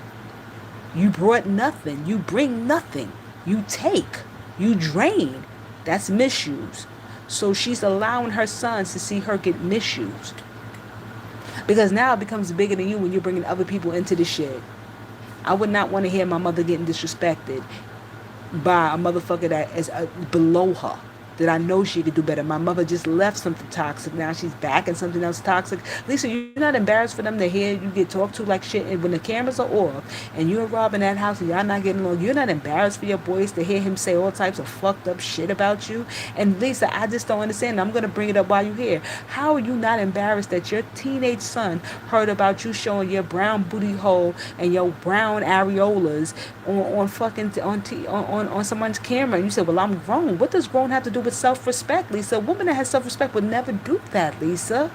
Speaker 1: You brought nothing. You bring nothing. You take. You drain. That's misuse. So she's allowing her sons to see her get misused. Because now it becomes bigger than you when you're bringing other people into the shit. I would not want to hear my mother getting disrespected by a motherfucker that is below her. That I know she could do better. My mother just left something toxic. Now she's back in something else toxic. Lisa, you're not embarrassed for them to hear you get talked to like shit. And when the cameras are off and you and Rob in that house and y'all not getting along, you're not embarrassed for your boys to hear him say all types of fucked up shit about you. And Lisa, I just don't understand. I'm going to bring it up while you're here. How are you not embarrassed that your teenage son heard about you showing your brown booty hole and your brown areolas on fucking on someone's camera? And you said, well, I'm grown. What does grown have to do with self-respect, Lisa? A woman that has self-respect would never do that, Lisa.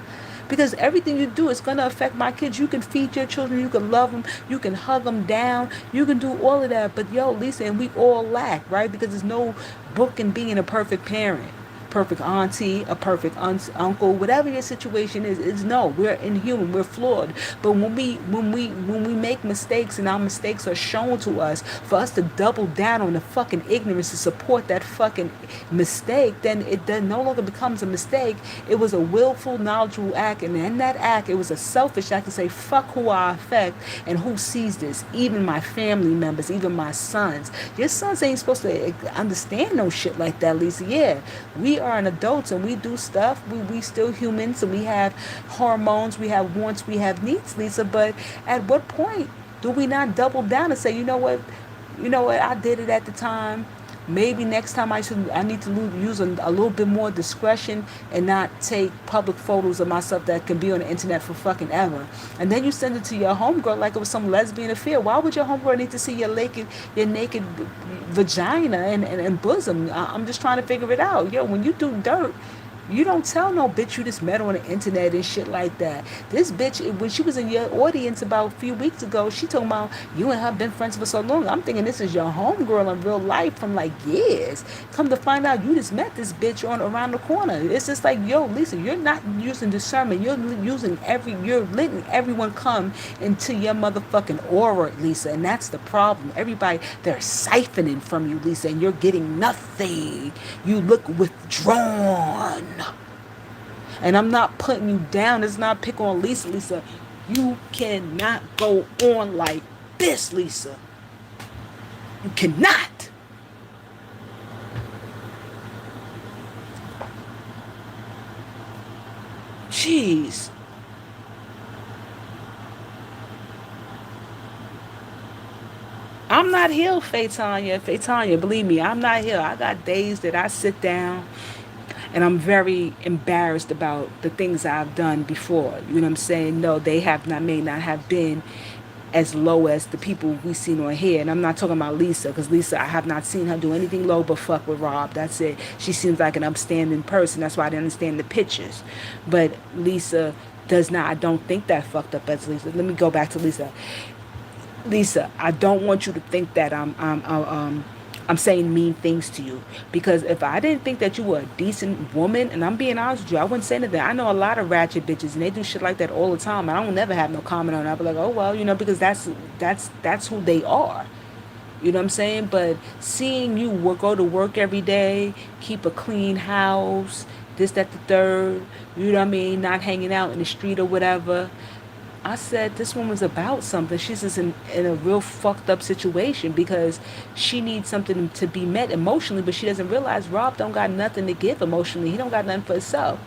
Speaker 1: Because everything you do is going to affect my kids. You can feed your children. You can love them. You can hug them down. You can do all of that. But yo, Lisa, and we all lack, right? Because there's no book in being a perfect parent, perfect auntie, a perfect uncle, whatever your situation is no, we're inhuman, we're flawed. But when we make mistakes and our mistakes are shown to us, for us to double down on the fucking ignorance to support that fucking mistake, then it then no longer becomes a mistake. It was a willful, knowledgeable act, and in that act, it was a selfish act to say fuck who I affect and who sees this, even my family members, even my sons. Your sons ain't supposed to understand no shit like that, Lisa. Yeah, we are an adults and we do stuff. We still humans and we have hormones, we have wants, we have needs, Lisa. But at what point do we not double down and say, you know what, I did it at the time. Maybe next time I need to use a little bit more discretion and not take public photos of myself that can be on the internet for fucking ever. And then you send it to your homegirl like it was some lesbian affair. Why would your homegirl need to see your naked vagina and bosom? I'm just trying to figure it out. Yo, when you do dirt, you don't tell no bitch you just met on the internet and shit like that. This bitch, when she was in your audience about a few weeks ago, she talking about you and her been friends for so long. I'm thinking this is your homegirl in real life from like years. Come to find out you just met this bitch on around the corner. It's just like, yo, Lisa, you're not using discernment. You're letting everyone come into your motherfucking aura, Lisa. And that's the problem. Everybody, they're siphoning from you, Lisa, and you're getting nothing. You look withdrawn. And I'm not putting you down. It's not pick on Lisa. Lisa, you cannot go on like this, Lisa. You cannot. Jeez. I'm not here, Faitanya. Faitanya, believe me, I'm not here. I got days that I sit down and I'm very embarrassed about the things I've done before. You know what I'm saying? No, they have not, may not have been as low as the people we seen on here. And I'm not talking about Lisa, because Lisa, I have not seen her do anything low but fuck with Rob. That's it. She seems like an upstanding person. That's why I didn't understand the pictures. But Lisa does not, I don't think that fucked up as Lisa. Let me go back to Lisa. Lisa, I don't want you to think that I'm saying mean things to you, because if I didn't think that you were a decent woman, and I'm being honest with you, I wouldn't say anything. I know a lot of ratchet bitches, and they do shit like that all the time. And I don't never have no comment on it. I'll be like, oh well, because that's who they are. You know what I'm saying? But seeing you go to work every day, keep a clean house, this, that, the third, you know what I mean, not hanging out in the street or whatever. I said, this woman's about something. She's just in a real fucked up situation because she needs something to be met emotionally, but she doesn't realize Rob don't got nothing to give emotionally. He don't got nothing for himself.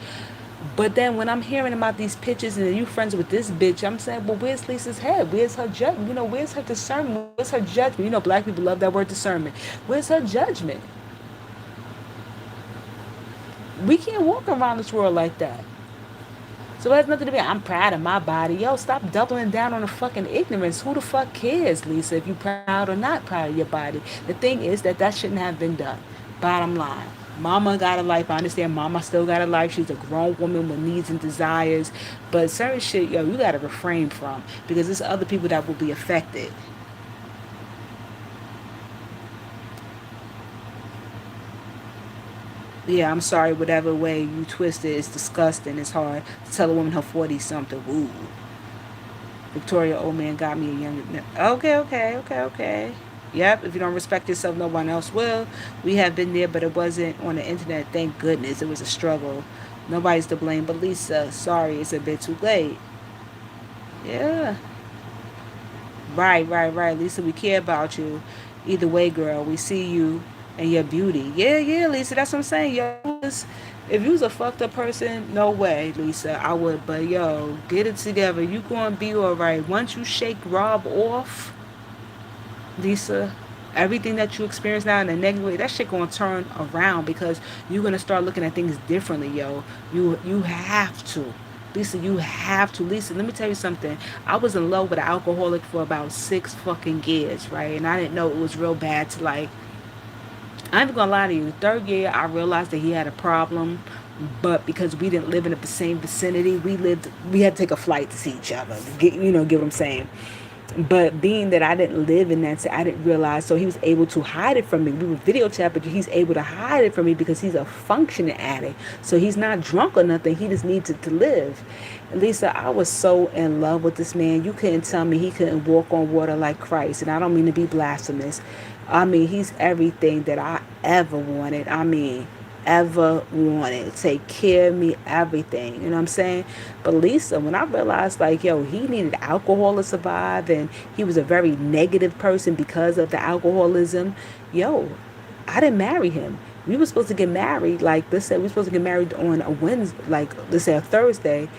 Speaker 1: But then when I'm hearing about these pictures and you friends with this bitch, I'm saying, well, where's Lisa's head? Where's her judgment? Where's her discernment? Where's her judgment? Black people love that word discernment. Where's her judgment? We can't walk around this world like that. So it has nothing to be, I'm proud of my body. Yo, stop doubling down on the fucking ignorance. Who the fuck cares, Lisa, if you proud or not proud of your body? The thing is that shouldn't have been done. Bottom line. Mama got a life. I understand mama still got a life. She's a grown woman with needs and desires. But certain shit, yo, you gotta refrain from because there's other people that will be affected. Yeah, I'm sorry, whatever way you twist it, it's disgusting. It's hard to tell a woman her 40 something. Ooh. Victoria, old man got me a young. Okay, okay, okay, okay. Yep, if you don't respect yourself, no one else will. We have been there, but it wasn't on the internet. Thank goodness. It was a struggle. Nobody's to blame but Lisa. Sorry, it's a bit too late. Yeah. Right, right, right. Lisa, we care about you. Either way, girl, we see you and your beauty. Yeah, yeah, Lisa, that's what I'm saying. If you was a fucked up person, no way, Lisa, I would. But yo, get it together. You gonna be all right. Once you shake Rob off, Lisa, everything that you experience now in a negative way, that shit gonna turn around because you're gonna start looking at things differently, yo. You have to. Lisa, you have to. Lisa, let me tell you something. I was in love with an alcoholic for about 6 fucking years, right? And I didn't know it was real bad to like I ain't gonna lie to you. The third year, I realized that he had a problem, but because we didn't live in the same vicinity, we had to take a flight to see each other. Get what I'm saying? But being that I didn't live in that, I didn't realize. So he was able to hide it from me. We were video chat, but he's able to hide it from me because he's a functioning addict. So he's not drunk or nothing. He just needs it to live. And Lisa, I was so in love with this man. You couldn't tell me he couldn't walk on water like Christ. And I don't mean to be blasphemous. I mean, he's everything that I ever wanted. I mean, ever wanted. Take care of me, everything. You know what I'm saying? But Lisa, when I realized like, yo, he needed alcohol to survive and he was a very negative person because of the alcoholism, yo, I didn't marry him. We were supposed to get married, like let's say we were supposed to get married on a Wednesday, like let's say a Thursday.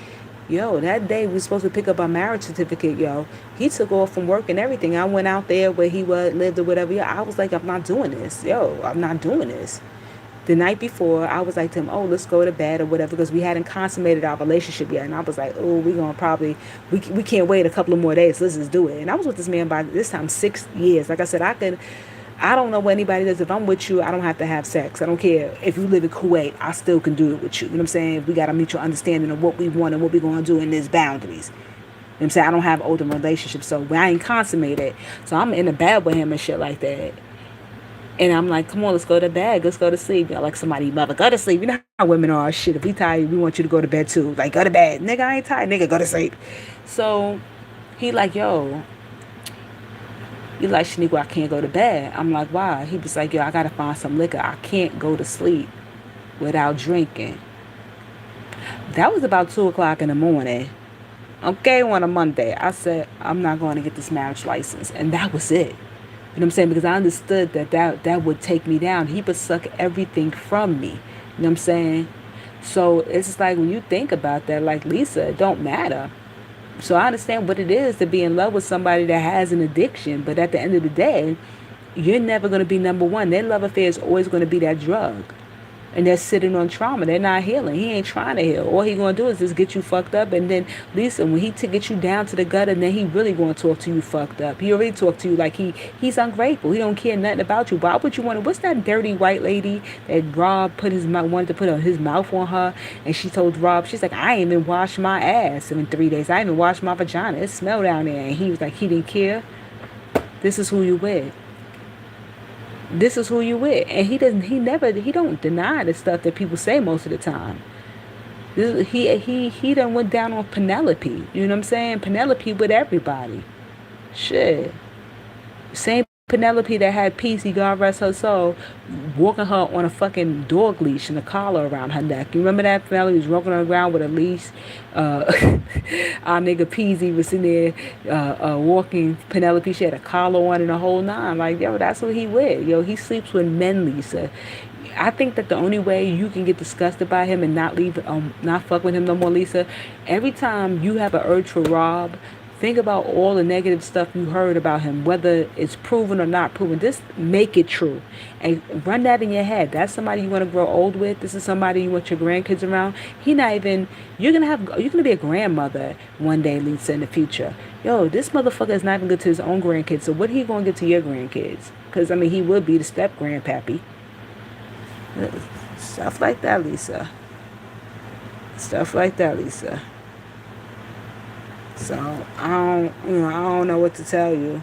Speaker 1: Yo, that day we were supposed to pick up our marriage certificate, yo. He took off from work and everything. I went out there where he was lived or whatever. Yo, I was like, I'm not doing this. Yo, I'm not doing this. The night before, I was like to him, oh, let's go to bed or whatever, because we hadn't consummated our relationship yet. And I was like, oh, we're going to probably, we can't wait a couple of more days. Let's just do it. And I was with this man by this time 6 years. Like I said, I don't know what anybody does. If I'm with you, I don't have to have sex. I don't care if you live in Kuwait. I still can do it with you. You know what I'm saying? We got a mutual understanding of what we want and what we're going to do in these boundaries. You know what I'm saying? I don't have older relationships, so I ain't consummated. So I'm in a bed with him and shit like that. And I'm like, come on, let's go to bed. Let's go to sleep. You know, like somebody, mother, go to sleep. You know how women are. Shit, if we tired, we want you to go to bed too. Like, go to bed. Nigga, I ain't tired. Nigga, go to sleep. So he like, yo, you like, Shaniqua, I can't go to bed. I'm like, why? He was like, yo, I got to find some liquor. I can't go to sleep without drinking. That was about 2 o'clock in the morning. Okay, on a Monday. I said, I'm not going to get this marriage license. And that was it. You know what I'm saying? Because I understood that would take me down. He would suck everything from me. You know what I'm saying? So it's just like when you think about that, like Lisa, it don't matter. So I understand what it is to be in love with somebody that has an addiction. But at the end of the day, you're never going to be number one. Their love affair is always going to be that drug. And they're sitting on trauma. They're not healing. He ain't trying to heal. All he gonna do is just get you fucked up. And then, Lisa, when he to get you down to the gutter, then he really gonna talk to you fucked up. He already talked to you like he's ungrateful. He don't care nothing about you. Why would you want to? What's that dirty white lady that Rob wanted to put his mouth on her? And she told Rob, she's like, I ain't even washed my ass in 3 days. I ain't even washed my vagina. It smelled down there. And he was like, he didn't care. This is who you with. This is who you with. And he don't deny the stuff that people say most of the time. He done went down on Penelope. You know what I'm saying? Penelope with everybody. Shit. Same Penelope that had Peasy, God rest her soul, walking her on a fucking dog leash and a collar around her neck. You remember that? Penelope was walking on the ground with a leash. Our nigga Peasy was in there walking Penelope. She had a collar on and a whole nine. Like, yo, that's what he with. Yo, he sleeps with men, Lisa. I think that the only way you can get disgusted by him and not fuck with him no more, Lisa, every time you have an urge for Rob, think about all the negative stuff you heard about him, whether it's proven or not proven. Just make it true and run that in your head. That's somebody you want to grow old with. This is somebody you want your grandkids around. You're gonna be a grandmother one day, Lisa, in the future. Yo, this motherfucker is not even good to his own grandkids. So what he gonna get to your grandkids? Because I mean, he would be the step grandpappy. Stuff like that, Lisa. Stuff like that, Lisa. So I don't know what to tell you.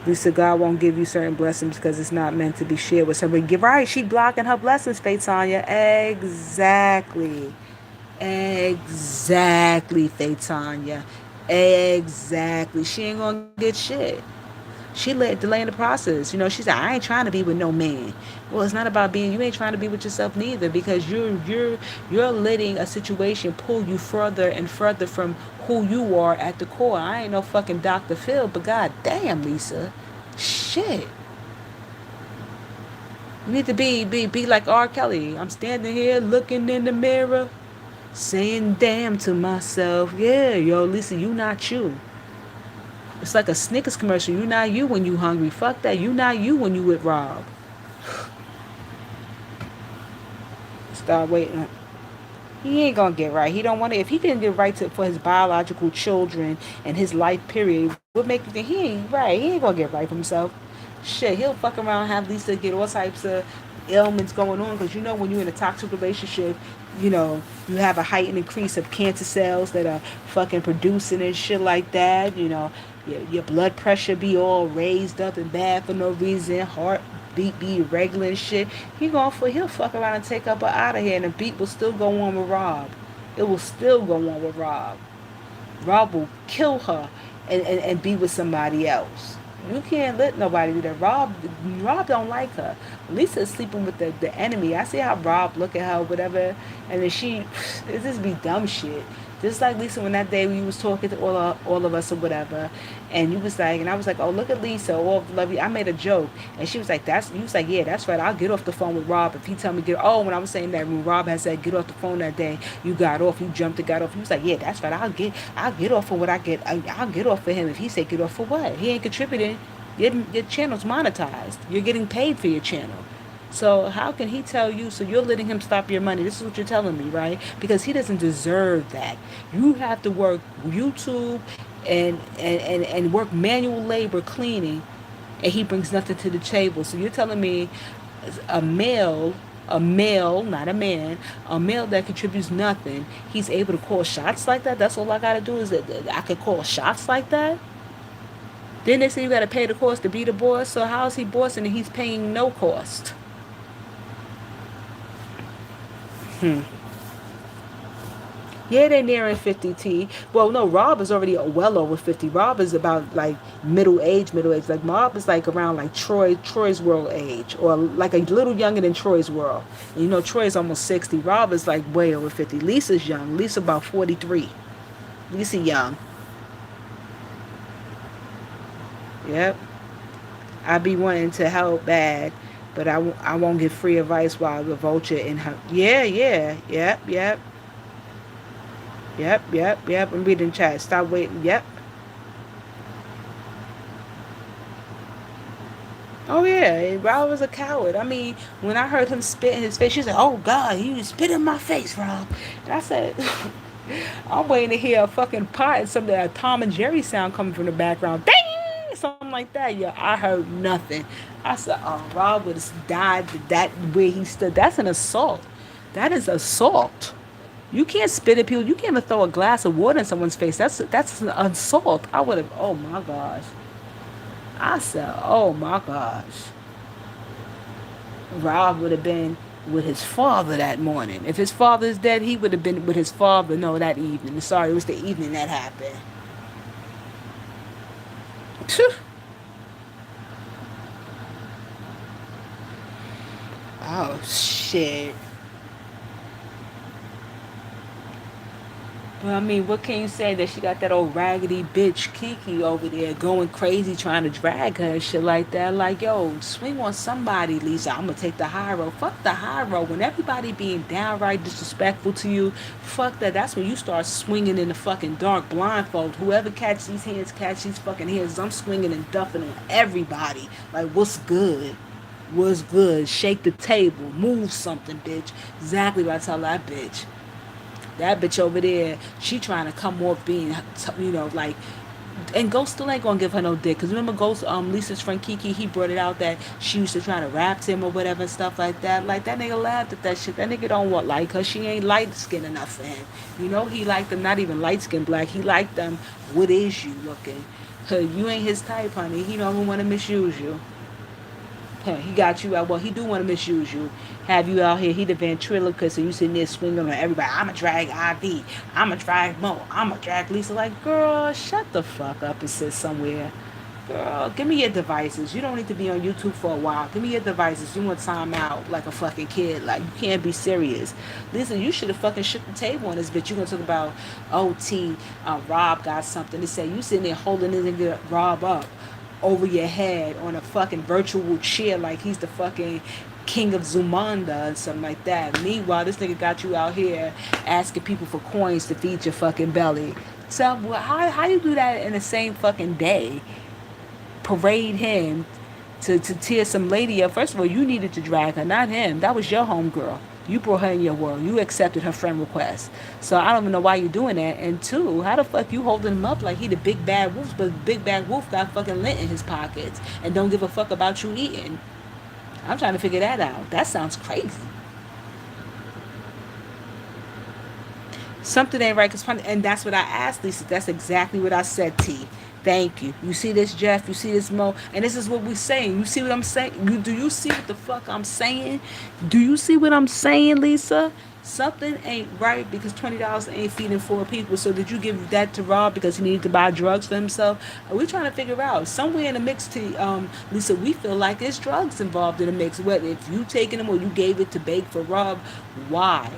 Speaker 1: Lisa, God won't give you certain blessings because it's not meant to be shared with somebody. Give right, she blocking her blessings, Faith Tanya. Exactly. Exactly, Faith Tanya. Exactly. She ain't gonna get shit. She delaying the process. You know, she said, I ain't trying to be with no man. Well, it's not about being. You ain't trying to be with yourself neither because you're letting a situation pull you further and further from who you are at the core. I ain't no fucking Dr. Phil, but god damn, Lisa, shit. You need to be like R. Kelly. I'm standing here looking in the mirror, saying damn to myself. Yeah, yo, Lisa, you not you. It's like a Snickers commercial. You not you when you hungry. Fuck that. You not you when you with Rob. Start waiting. He ain't gonna get right. He don't want to. If he didn't get right for his biological children and his life period, what make you think he ain't right? He ain't gonna get right for himself. Shit, he'll fuck around, and have Lisa get all types of ailments going on. Because you know when you're in a toxic relationship, you know you have a heightened increase of cancer cells that are fucking producing and shit like that. You know your blood pressure be all raised up and bad for no reason. Heart beat be irregular and shit. He'll fuck around and take up her out of here, and the beat will still go on with Rob. It will still go on with Rob. Rob will kill her and be with somebody else. You can't let nobody do that. Rob don't like her. Lisa is sleeping with the enemy. I see how Rob look at her, whatever, and then it just be dumb shit. Just like Lisa, when that day we was talking to all of us or whatever, and you was like, and I was like, oh look at Lisa, oh love you. I made a joke, and she was like, you was like, yeah, that's right. I'll get off the phone with Rob if he tell me get. Oh, when I was saying that when Rob had said get off the phone that day, you got off, you jumped and got off. He was like, yeah, that's right. I'll get off for what I get. I'll get off for him if he said get off for what. He ain't contributing. Your channel's monetized. You're getting paid for your channel. So how can he tell you? So you're letting him stop your money. This is what you're telling me, right? Because he doesn't deserve that. You have to work YouTube and work manual labor cleaning, and he brings nothing to the table. So you're telling me a male, not a man, a male that contributes nothing, he's able to call shots like that? That's all I gotta do is that I could call shots like that? Then they say you gotta pay the cost to be the boss. So how is he bossing and he's paying no cost? Hmm. Yeah, they're nearing 50 T. Well, no, Rob is already well over 50. Rob is about like middle age. Like Rob is like around like Troy's world age, or like a little younger than Troy's world. And you know, Troy's almost 60. Rob is like way over 50. Lisa's young. Lisa about 43. Lisa young. Yep. I be wanting to help bad, but I won't get free advice while the vulture in her. Yeah, yeah, yep. I'm reading chat. Stop waiting. Yep. Oh yeah, Rob was a coward. I mean, when I heard him spit in his face, she said, "Oh God, you spit in my face, Rob." And I said, "I'm waiting to hear a fucking pot and some a Tom and Jerry sound coming from the background, ding, something like that." Yeah, I heard nothing. I said, "Oh, Rob would have died that way he stood. That's an assault. That is assault. You can't spit at people. You can't even throw a glass of water in someone's face. That's an assault." I would have. Oh my gosh. I said, "Oh my gosh." Rob would have been with his father that morning. If his father is dead, he would have been with his father. No, that evening. Sorry, it was the evening that happened. Oh shit. But I mean, what can you say that she got that old raggedy bitch Kiki over there going crazy trying to drag her and shit like that? Like, yo, swing on somebody, Lisa. I'm gonna take the high road. Fuck the high road. When everybody being downright disrespectful to you, fuck that. That's when you start swinging in the fucking dark blindfold. Whoever catch these hands, catch these fucking hands. I'm swinging and duffing on everybody. Like, what's good? What's good? Shake the table. Move something, bitch. Exactly what I tell that bitch. That bitch over there, she trying to come off being, like And Ghost still ain't gonna give her no dick. Cause remember Ghost, Lisa's friend Kiki, he brought it out that she used to try to rap to him or whatever and stuff like that. Like that nigga laughed at that shit. That nigga don't want like her. She ain't light skinned enough for him. You know he liked them not even light skinned black. He liked them. What is you looking? You ain't his type, honey. He don't wanna misuse you. He got you out. Well, he do want to misuse you. Have you out here? He the ventriloquist, and you sitting there swinging on everybody. I'ma drag IV. I'ma drag Mo. I'ma drag Lisa. Like, girl, shut the fuck up and sit somewhere. Girl, give me your devices. You don't need to be on YouTube for a while. Give me your devices. You want time out like a fucking kid. Like, you can't be serious. Listen, you should have fucking shook the table on this bitch. You gonna talk about OT, Rob got something to say. You sitting there holding this nigga Rob up over your head on a fucking virtual chair like he's the fucking king of Zumanda and something like that. Meanwhile, this nigga got you out here asking people for coins to feed your fucking belly. So how you do that in the same fucking day? Parade him to tear some lady up. First of all, you needed to drag her, not him. That was your homegirl. You brought her in your world. You accepted her friend request. So I don't even know why you're doing that. And two, how the fuck you holding him up like he the big bad wolf, but the big bad wolf got fucking lint in his pockets and don't give a fuck about you eating. I'm trying to figure that out. That sounds crazy. Something ain't right. And that's what I asked Lisa. That's exactly what I said, T. Thank you. You see this, Jeff? You see this, Mo? And this is what we're saying. You see what I'm saying? Do you see what the fuck I'm saying? Do you see what I'm saying, Lisa? Something ain't right because $20 ain't feeding four people. So did you give that to Rob because he needed to buy drugs for himself? Are we trying to figure out somewhere in the mix? To Lisa, we feel like there's drugs involved in the mix. Whether if you taking them or you gave it to bake for Rob, why?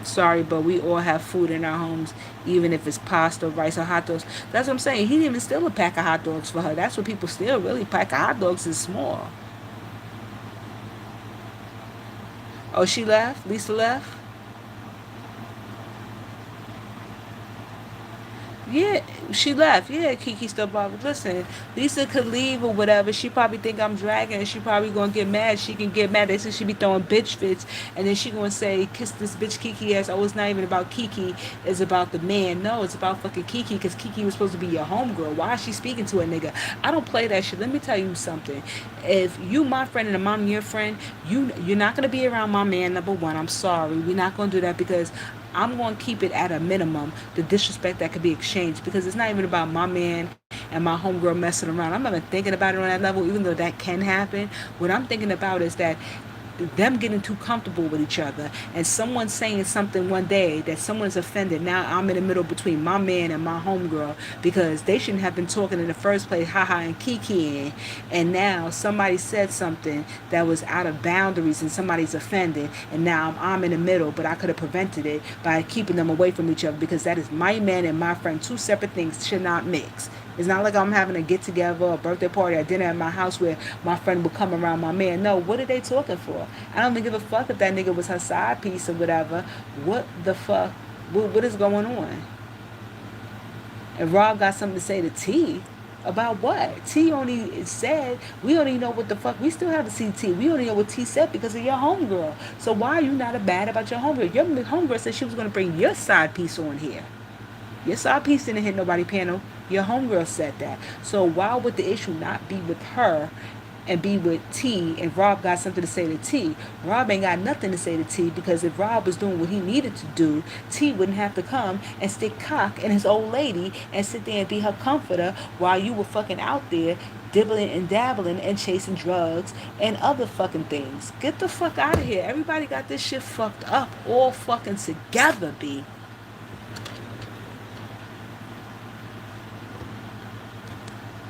Speaker 1: Sorry, but we all have food in our homes, even if it's pasta, rice, or hot dogs. That's what I'm saying. He didn't even steal a pack of hot dogs for her. That's what people steal, really. Pack of hot dogs is small. Oh, she left? Lisa left? Yeah, she left. Yeah, Kiki still bothered. Listen, Lisa could leave or whatever. She probably think I'm dragging and she probably gonna get mad. She can get mad. They say she be throwing bitch fits and then she gonna say, kiss this bitch Kiki ass. Oh, it's not even about Kiki. It's about the man. No, it's about fucking Kiki because Kiki was supposed to be your homegirl. Why is she speaking to a nigga? I don't play that shit. Let me tell you something. If you my friend and I'm your friend, you're not gonna be around my man, number one. I'm sorry. We're not gonna do that because I'm going to keep it at a minimum, the disrespect that could be exchanged, because it's not even about my man and my homegirl messing around. I'm not even thinking about it on that level, even though that can happen. What I'm thinking about is that them getting too comfortable with each other and someone saying something one day that someone's offended. Now I'm in the middle between my man and my homegirl because they shouldn't have been talking in the first place, haha and kikiing, and now somebody said something that was out of boundaries and somebody's offended and now I'm in the middle, but I could have prevented it by keeping them away from each other because that is my man and my friend. Two separate things should not mix. It's not like I'm having a get together or a birthday party or dinner at my house where my friend would come around my man. No, what are they talking for? I don't even give a fuck if that nigga was her side piece or whatever. What the fuck? What is going on? And Rob got something to say to T about what? T only said, we don't even know what the fuck. We still have to see T. We only know what T said because of your homegirl. So why are you not bad about your homegirl? Your homegirl said she was going to bring your side piece on here. Your side piece didn't hit nobody panel. Your homegirl said that. So why would the issue not be with her and be with T and Rob got something to say to T? Rob ain't got nothing to say to T because if Rob was doing what he needed to do, T wouldn't have to come and stick cock in his old lady and sit there and be her comforter while you were fucking out there dibbling and dabbling and chasing drugs and other fucking things. Get the fuck out of here. Everybody got this shit fucked up all fucking together, B.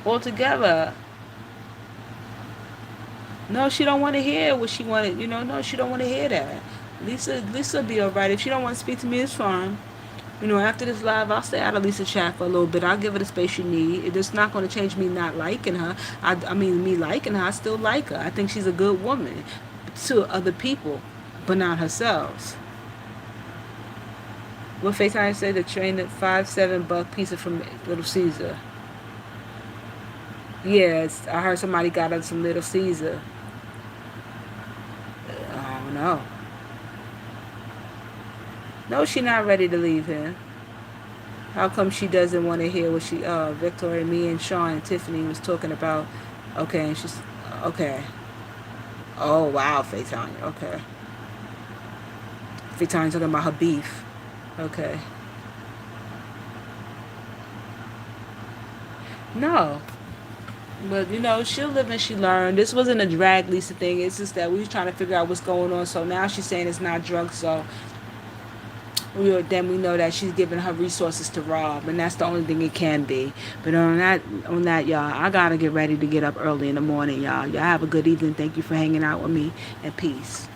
Speaker 1: All together. No, she don't want to hear what she wanted. No, she don't want to hear that. Lisa be alright. If she don't want to speak to me, it's fine. After this live, I'll stay out of Lisa chat for a little bit. I'll give her the space she need. It's not going to change me not liking her. I mean, me liking her, I still like her. I think she's a good woman to other people, but not herself. What FaceTime said the train at $5-7 pizza from Little Caesar. Yes, I heard somebody got us some Little Caesar. no. No, she not ready to leave him. How come she doesn't want to hear what Victoria, me and Sean and Tiffany was talking about? Okay, and she's, okay. Oh, wow, Faitanya, okay. Faitanya talking about her beef. Okay. No. But, she'll live and she learn. This wasn't a drag Lisa thing. It's just that we was trying to figure out what's going on. So now she's saying it's not drugs. So then we know that she's giving her resources to Rob, and that's the only thing it can be. But on that, y'all, I gotta get ready to get up early in the morning, y'all. Y'all have a good evening. Thank you for hanging out with me, and peace.